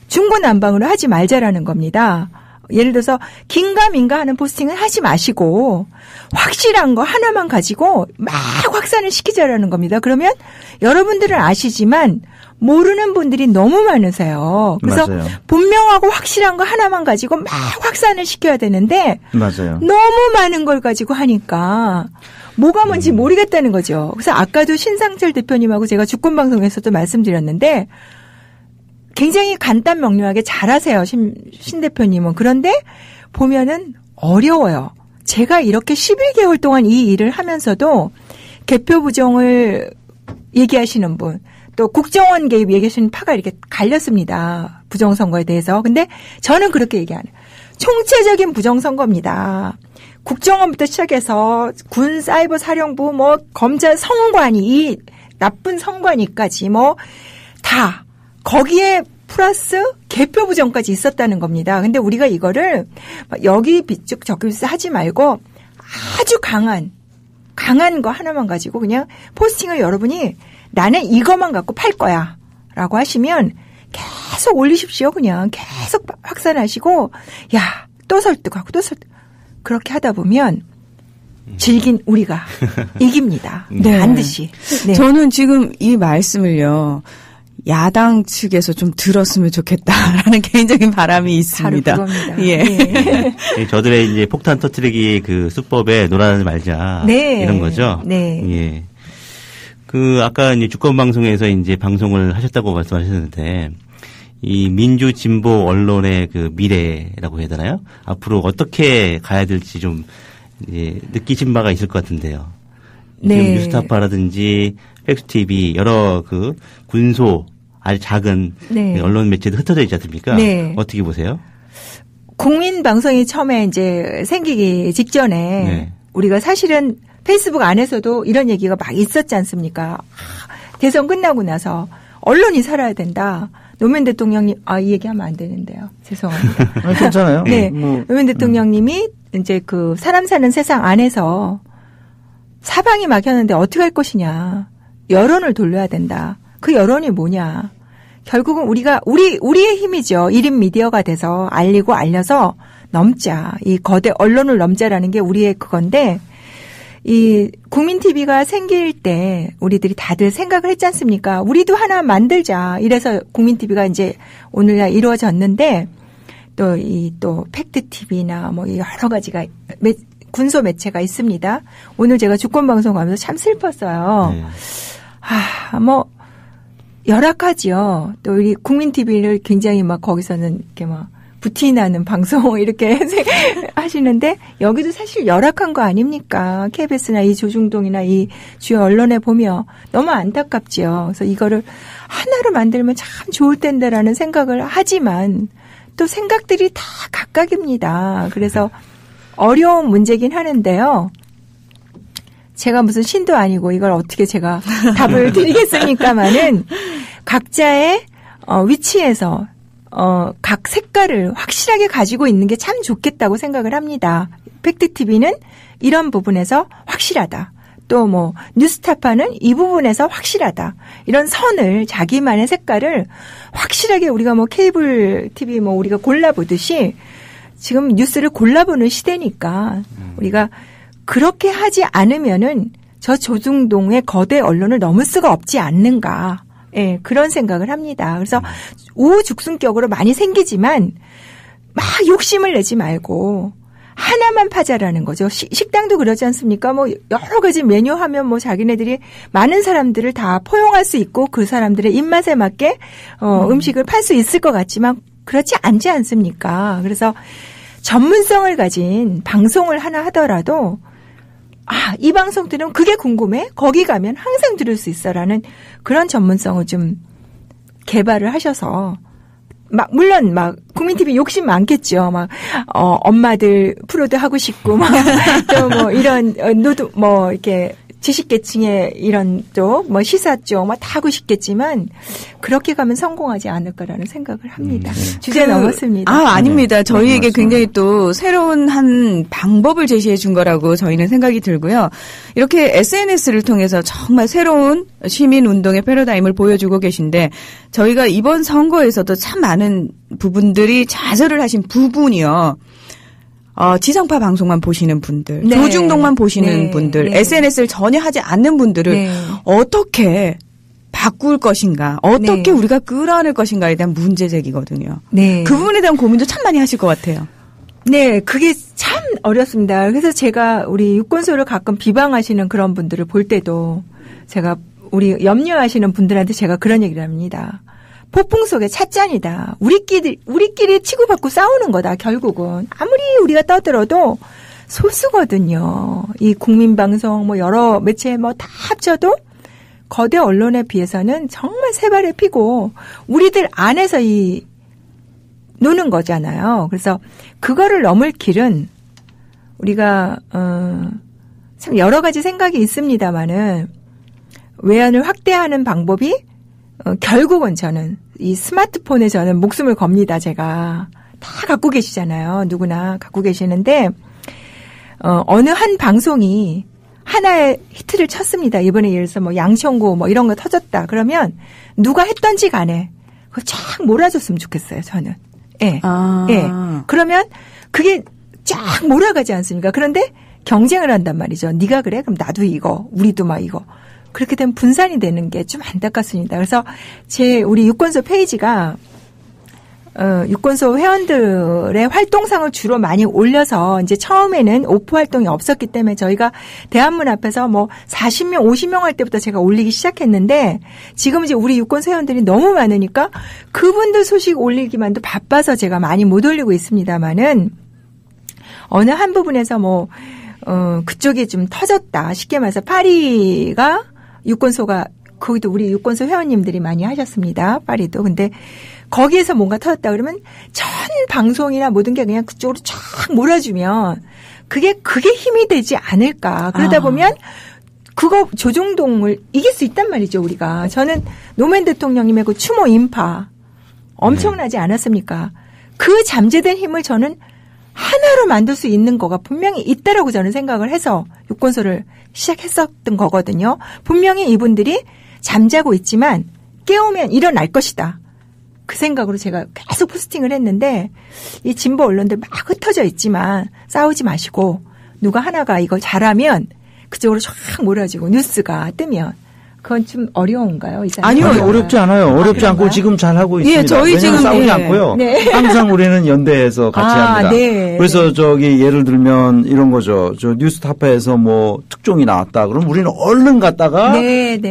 중구난방으로 하지 말자라는 겁니다. 예를 들어서 긴가민가 하는 포스팅은 하지 마시고 확실한 거 하나만 가지고 막 확산을 시키자라는 겁니다. 그러면 여러분들은 아시지만 모르는 분들이 너무 많으세요. 그래서 맞아요. 분명하고 확실한 거 하나만 가지고 막 확산을 시켜야 되는데 맞아요. 너무 많은 걸 가지고 하니까 뭐가 뭔지 모르겠다는 거죠. 그래서 아까도 신상철 대표님하고 제가 주권방송에서도 말씀드렸는데 굉장히 간단 명료하게 잘하세요. 신 대표님은. 그런데 보면은 어려워요. 제가 이렇게 11개월 동안 이 일을 하면서도 개표 부정을 얘기하시는 분, 또 국정원 개입 얘기하시는 파가 이렇게 갈렸습니다. 부정선거에 대해서. 근데 저는 그렇게 얘기 안 해요. 총체적인 부정선거입니다. 국정원부터 시작해서 군 사이버 사령부 뭐 검찰 성관이 이 나쁜 성관이까지 뭐 다 거기에 플러스 개표 부정까지 있었다는 겁니다. 근데 우리가 이거를 여기 비축 저기 하지 말고 아주 강한 거 하나만 가지고 그냥 포스팅을 여러분이 나는 이것만 갖고 팔 거야 라고 하시면 계속 올리십시오. 그냥 계속 확산하시고 야, 또 설득하고 또 설득. 그렇게 하다 보면 질긴 우리가 이깁니다. 네. 반드시. 네. 저는 지금 이 말씀을요. 야당 측에서 좀 들었으면 좋겠다라는 개인적인 바람이 있습니다. 바로 그겁니다. 예. 예. 저들의 이제 폭탄 터뜨리기 그 수법에 놀아나지 말자. 네. 이런 거죠. 네. 예. 그 아까 이제 주권방송에서 이제 방송을 하셨다고 말씀하셨는데 이 민주 진보 언론의 그 미래라고 해야 되나요? 앞으로 어떻게 가야 될지 좀 이제 느끼신 바가 있을 것 같은데요. 네. 지금 뉴스타파라든지 팩스TV 여러 그 군소 아주 작은 네. 언론 매체도 흩어져 있지 않습니까? 네. 어떻게 보세요? 국민 방송이 처음에 이제 생기기 직전에 네. 우리가 사실은 페이스북 안에서도 이런 얘기가 막 있었지 않습니까? 대선 끝나고 나서 언론이 살아야 된다. 노무현 대통령님, 이 얘기하면 안 되는데요. 죄송합니다. 괜찮아요. 네. 뭐, 노무현 대통령님이 이제 그 사람 사는 세상 안에서 사방이 막혔는데 어떻게 할 것이냐. 여론을 돌려야 된다. 그 여론이 뭐냐. 결국은 우리의 힘이죠. 1인 미디어가 돼서 알리고 알려서 넘자. 이 거대 언론을 넘자라는 게 우리의 그건데, 이 국민 TV가 생길 때 우리들이 다들 생각을 했지 않습니까? 우리도 하나 만들자. 이래서 국민 TV가 이제 오늘날 이루어졌는데, 또 팩트 TV나 뭐 여러 가지가 군소 매체가 있습니다. 오늘 제가 주권 방송 가면서 참 슬펐어요. 네. 뭐 열악하지요. 또 우리 국민 TV를 굉장히 막 거기서는 이렇게 막 부티나는 방송 이렇게 하시는데 여기도 사실 열악한 거 아닙니까? KBS나 이 조중동이나 이 주요 언론에 보면 너무 안타깝지요. 그래서 이거를 하나로 만들면 참 좋을 텐데라는 생각을 하지만 또 생각들이 다 각각입니다. 그래서 어려운 문제긴 하는데요. 제가 무슨 신도 아니고 이걸 어떻게 제가 답을 드리겠습니까마는 각자의 위치에서 각 색깔을 확실하게 가지고 있는 게 참 좋겠다고 생각을 합니다. 팩트TV는 이런 부분에서 확실하다. 또 뭐 뉴스타파는 이 부분에서 확실하다. 이런 선을 자기만의 색깔을 확실하게 우리가 뭐 케이블 TV 뭐 우리가 골라보듯이 지금 뉴스를 골라보는 시대니까 우리가 그렇게 하지 않으면은 저 조중동의 거대 언론을 넘을 수가 없지 않는가. 예, 그런 생각을 합니다. 그래서 우후죽순격으로 많이 생기지만 막 욕심을 내지 말고 하나만 파자라는 거죠. 식당도 그러지 않습니까? 뭐 여러 가지 메뉴 하면 뭐 자기네들이 많은 사람들을 다 포용할 수 있고 그 사람들의 입맛에 맞게 음식을 팔 수 있을 것 같지만 그렇지 않지 않습니까? 그래서 전문성을 가진 방송을 하나 하더라도 이 방송 들으면 그게 궁금해? 거기 가면 항상 들을 수 있어라는 그런 전문성을 좀 개발을 하셔서 물론 국민 TV 욕심 많겠죠. 엄마들 프로도 하고 싶고 또 뭐 이런 이렇게 지식계층의 이런 쪽, 시사 쪽, 다 하고 싶겠지만, 그렇게 가면 성공하지 않을까라는 생각을 합니다. 주제 넘었습니다. 아닙니다. 저희에게 굉장히 또 새로운 한 방법을 제시해 준 거라고 저희는 생각이 들고요. 이렇게 SNS를 통해서 정말 새로운 시민운동의 패러다임을 보여주고 계신데, 저희가 이번 선거에서도 참 많은 부분들이 좌절을 하신 부분이요. 지상파 방송만 보시는 분들, 네. 조중동만 보시는 분들, 네. SNS를 전혀 하지 않는 분들을 어떻게 바꿀 것인가, 어떻게 우리가 끌어안을 것인가에 대한 문제 제기거든요. 네. 그 부분에 대한 고민도 참 많이 하실 것 같아요. 네, 그게 참 어렵습니다. 그래서 제가 우리 유권소를 가끔 비방하시는 그런 분들을 볼 때도 제가 우리 염려하시는 분들한테 제가 그런 얘기를 합니다. 폭풍 속의 찻잔이다. 우리끼리 치고받고 싸우는 거다, 결국은. 아무리 우리가 떠들어도 소수거든요. 이 국민방송, 여러 매체 다 합쳐도 거대 언론에 비해서는 정말 세발의 피고, 우리들 안에서 노는 거잖아요. 그래서 그거를 넘을 길은 우리가, 참 여러 가지 생각이 있습니다만은, 외연을 확대하는 방법이 결국은 저는 이 스마트폰에 저는 목숨을 겁니다. 제가 다 갖고 계시잖아요. 누구나 갖고 계시는데 어느 한 방송이 하나의 히트를 쳤습니다. 이번에 예를 들어서 양천구 이런 거 터졌다. 그러면 누가 했던지 간에 그거 쫙 몰아줬으면 좋겠어요. 저는. 예. 예. 그러면 그게 쫙 몰아가지 않습니까? 그런데 경쟁을 한단 말이죠. 네가 그래? 그럼 나도 이거. 우리도 이거. 그렇게 되면 분산이 되는 게 좀 안타깝습니다. 그래서 우리 유권소 페이지가, 유권소 회원들의 활동상을 주로 많이 올려서 이제 처음에는 오프 활동이 없었기 때문에 저희가 대한문 앞에서 40명, 50명 할 때부터 제가 올리기 시작했는데 지금 이제 우리 유권소 회원들이 너무 많으니까 그분들 소식 올리기만도 바빠서 제가 많이 못 올리고 있습니다만은 어느 한 부분에서 그쪽이 좀 터졌다. 쉽게 말해서 파리가 유권소가 거기도 우리 유권소 회원님들이 많이 하셨습니다. 파리도. 근데 거기에서 뭔가 터졌다 그러면 전 방송이나 모든 게 그냥 그쪽으로 쫙 몰아주면 그게 힘이 되지 않을까. 그러다 보면 그거 조중동을 이길 수 있단 말이죠, 우리가. 저는 노무현 대통령님의 그 추모 인파 엄청나지 않았습니까? 그 잠재된 힘을 저는 하나로 만들 수 있는 거가 분명히 있다라고 저는 생각을 해서 유권서를 시작했었던 거거든요. 분명히 이분들이 잠자고 있지만 깨우면 일어날 것이다. 그 생각으로 제가 계속 포스팅을 했는데 이 진보 언론들 막 흩어져 있지만 싸우지 마시고 누가 하나가 이걸 잘하면 그쪽으로 쫙 몰아지고 뉴스가 뜨면 그건 좀 어려운가요? 아니요, 어렵지 않아요. 어렵지 않고 지금 잘하고 있습니다. 예, 저희 지금 싸우지 않고요. 네. 항상 우리는 연대해서 같이 합니다. 네, 그래서 저기 예를 들면 이런 거죠. 저 뉴스타파에서 뭐 특종이 나왔다. 그럼 우리는 얼른 갔다가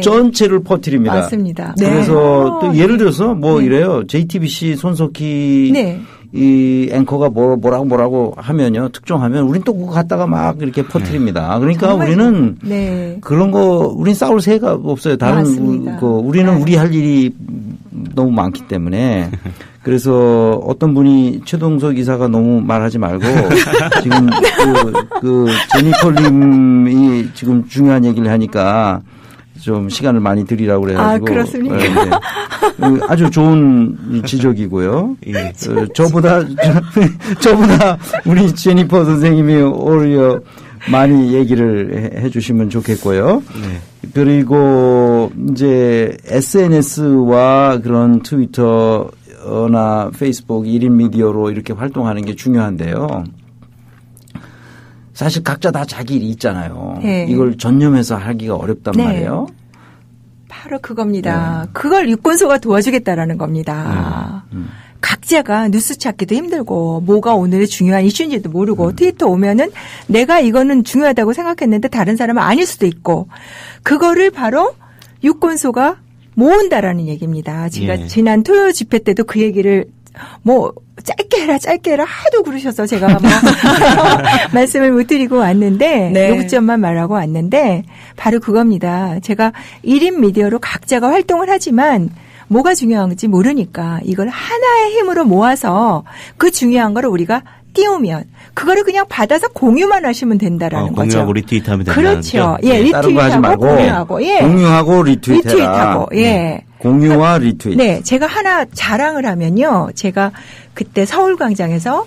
전체를 퍼뜨립니다. 맞습니다. 그래서 또 예를 들어서 뭐 이래요. JTBC 손석희 이 앵커가 뭐라고 하면요. 특종하면 우린 또 그거 갖다가 막 이렇게 퍼뜨립니다. 그러니까 우리는 그런 거 우린 싸울 새가 없어요. 다른 우리는 우리 할 일이 너무 많기 때문에 그래서 어떤 분이 최동석 이사가 너무 말하지 말고 지금 그 제니컬님이 지금 중요한 얘기를 하니까 좀 시간을 많이 드리라고 그래가지고. 그렇습니까? 네. 아주 좋은 지적이고요. 예. 저보다 우리 제니퍼 선생님이 오히려 많이 얘기를 해 주시면 좋겠고요. 네. 그리고 이제 SNS와 그런 트위터나 페이스북 1인 미디어로 이렇게 활동하는 게 중요한데요. 사실 각자 다 자기 일이 있잖아요. 네. 이걸 전념해서 하기가 어렵단 말이에요. 바로 그겁니다. 그걸 유권소가 도와주겠다라는 겁니다. 각자가 뉴스 찾기도 힘들고 뭐가 오늘의 중요한 이슈인지도 모르고 트위터 오면은 내가 이거는 중요하다고 생각했는데 다른 사람은 아닐 수도 있고 그거를 바로 유권소가 모은다라는 얘기입니다. 제가 지난 토요 집회 때도 그 얘기를 뭐 짧게 해라 하도 그러셔서 제가 뭐 말씀을 못 드리고 왔는데 요구점만 말하고 왔는데 바로 그겁니다. 제가 1인 미디어로 각자가 활동을 하지만 뭐가 중요한지 모르니까 이걸 하나의 힘으로 모아서 그 중요한 거를 우리가 띄우면 그거를 그냥 받아서 공유만 하시면 된다라는 거죠. 공유하고 리트윗하면 된다. 그렇죠. 예, 다른 거 하지 리트윗하고 말고 공유하고 공유하고 리트윗해라. 리트윗하고 공유와 리트윗. 네, 제가 하나 자랑을 하면요. 제가 그때 서울광장에서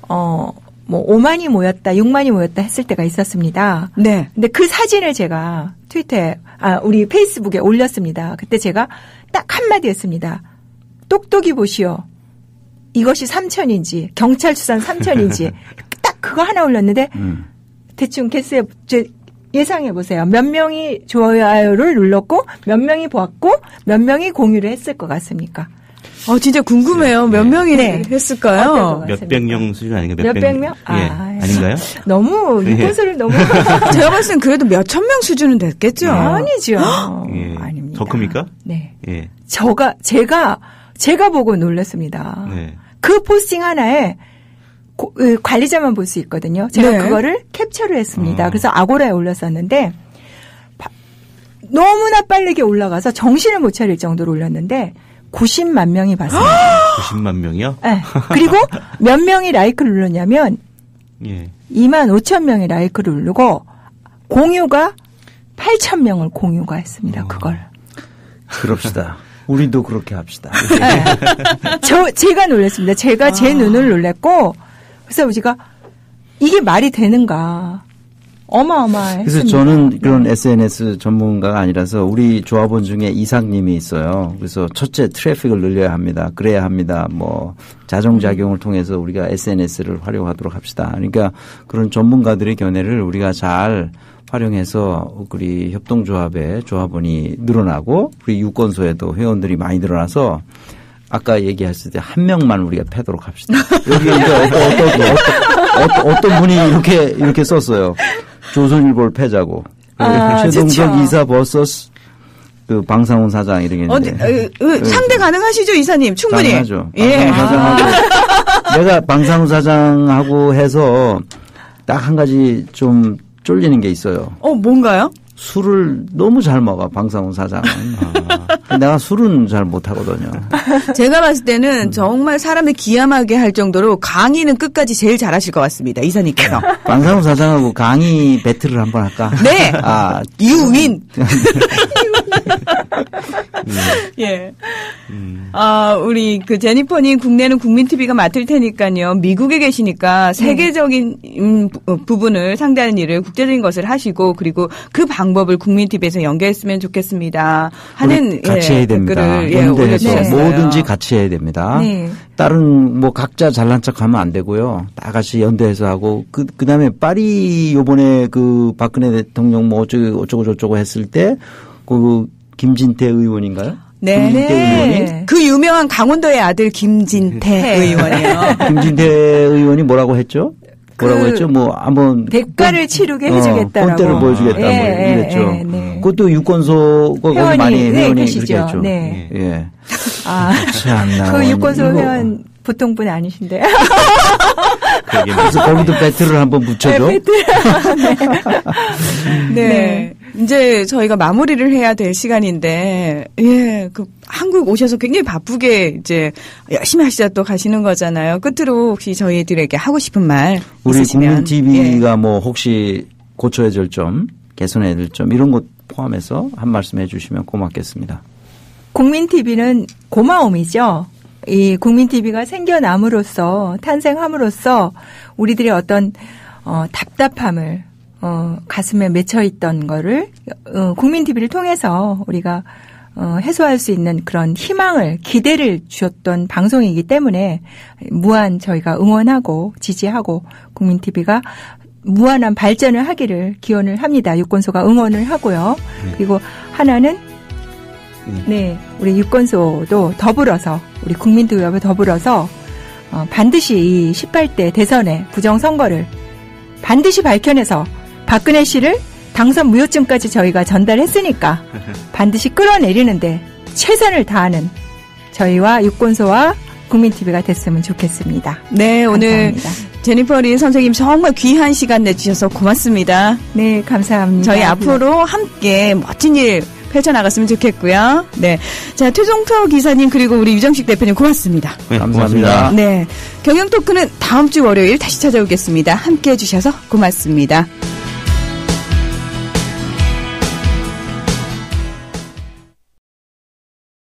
뭐 5만이 모였다, 6만이 모였다 했을 때가 있었습니다. 네. 근데 그 사진을 제가 트위터에 우리 페이스북에 올렸습니다. 그때 제가 딱 한마디 했습니다. 똑똑히 보시오. 이것이 3천인지 경찰 수산 3천인지 딱 그거 하나 올렸는데 대충 개수에 예상해 보세요. 몇 명이 좋아요를 눌렀고 몇 명이 보았고 몇 명이 공유를 했을 것 같습니까? 진짜 궁금해요. 몇 명이 했을까요? 몇백 명 수준 아닌가요? 몇백 명? 예. 아닌가요? 너무 유권서를 너무 제가 봤을 땐 그래도 몇천 명 수준은 됐겠죠. 아니죠. 예. 아닙니다. 더 큽니까? 네. 예. 제가 보고 놀랐습니다. 네. 그 포스팅 하나에 관리자만 볼 수 있거든요. 제가 그거를 캡처를 했습니다. 그래서 아고라에 올렸었는데 너무나 빠르게 올라가서 정신을 못 차릴 정도로 올렸는데 90만 명이 봤습니다. 90만 명이요? 네. 그리고 몇 명이 라이크를 눌렀냐면 2만 5천 명이 라이크를 누르고 공유가 8천 명을 공유가 했습니다. 그걸. 그럽시다. 우리도 그렇게 합시다. 네. 제가 놀랐습니다. 제가 제 눈을 놀랐고 그래서 제가 이게 말이 되는가. 어마어마했습니다. 그래서 저는 그런 SNS 전문가가 아니라서 우리 조합원 중에 이삭님이 있어요. 그래서 첫째 트래픽을 늘려야 합니다. 그래야 합니다. 뭐 자정작용을 통해서 우리가 SNS를 활용하도록 합시다. 그러니까 그런 전문가들의 견해를 우리가 잘 활용해서 우리 협동조합의 조합원이 늘어나고 우리 유권소에도 회원들이 많이 늘어나서 아까 얘기했을 때 한 명만 우리가 패도록 합시다. 여기 어떤 분이 이렇게 썼어요. 조선일보를 패자고. 최동석 이사 vs 그 방상훈 사장 이러겠는데. 상대 가능하시죠, 이사님? 충분히. 가능하죠. 방상훈 사장하고 내가 방상훈 사장하고 해서 딱 한 가지 좀 쫄리는 게 있어요. 뭔가요? 술을 너무 잘 먹어, 방상훈 사장은. 내가 술은 잘 못하거든요. 제가 봤을 때는 정말 사람을 기함하게 할 정도로 강의는 끝까지 제일 잘하실 것 같습니다. 이사님께서. 방상훈 사장하고 강의 배틀을 한번 할까? 네. You win. 예. 우리 그 제니퍼님 국내는 국민 TV가 맡을 테니까요. 미국에 계시니까 세계적인 부분을 상대하는 일을 국제적인 것을 하시고 그리고 그 방법을 국민 TV에서 연계했으면 좋겠습니다. 하는 같이 해야 됩니다. 댓글을 올려주셨어요. 뭐든지 같이 해야 됩니다. 네. 다른 뭐 각자 잘난 척하면 안 되고요. 다 같이 연대해서 하고 그다음에 파리 요번에 그 박근혜 대통령 뭐 어쩌고 저쩌고 했을 때 그 김진태 의원인가요? 네. 김진태 의원이 그 유명한 강원도의 아들 김진태 의원이요. 김진태 의원이 뭐라고 했죠? 뭐라고 했죠? 뭐 한번 대가를 치르게 해주겠다라고. 본때를 보여주겠다 뭐 이랬죠. 네. 그것도 유권소가 거기 많이 회원이 계시죠. 그렇게 했죠. 네. 예. 참나. 그 유권소 회원 보통 분 아니신데. 그래서 거기도 배틀을 한번 붙여줘. 네, 배틀. 네. 이제 저희가 마무리를 해야 될 시간인데, 예, 그 한국 오셔서 굉장히 바쁘게 이제 열심히 하시다 또 가시는 거잖아요. 끝으로 혹시 저희들에게 하고 싶은 말 우리 있으시면. 국민 TV가 뭐 혹시 고쳐야 될 점, 개선해야 될 점 이런 것 포함해서 한 말씀 해주시면 고맙겠습니다. 국민 TV는 고마움이죠. 이 국민 TV가 생겨남으로써 탄생함으로써 우리들의 어떤 답답함을 가슴에 맺혀 있던 거를 국민 TV를 통해서 우리가 해소할 수 있는 그런 희망을 기대를 주었던 방송이기 때문에 무한 저희가 응원하고 지지하고 국민 TV가 무한한 발전을 하기를 기원을 합니다. 유권소가 응원을 하고요. 그리고 하나는 네, 우리 유권소도 더불어서 우리 국민투표와 더불어서 반드시 이 18대 대선의 부정선거를 반드시 밝혀내서 박근혜 씨를 당선 무효증까지 저희가 전달했으니까 반드시 끌어내리는데 최선을 다하는 저희와 유권소와 국민TV가 됐으면 좋겠습니다. 네, 오늘 감사합니다. 제니퍼 린 선생님 정말 귀한 시간 내주셔서 고맙습니다. 네, 감사합니다. 저희 앞으로 함께 멋진 일 펼쳐나갔으면 좋겠고요. 네. 자, 최종표 기사님 그리고 우리 유정식 대표님 고맙습니다. 네, 감사합니다. 네. 경영 토크는 다음 주 월요일 다시 찾아오겠습니다. 함께 해주셔서 고맙습니다.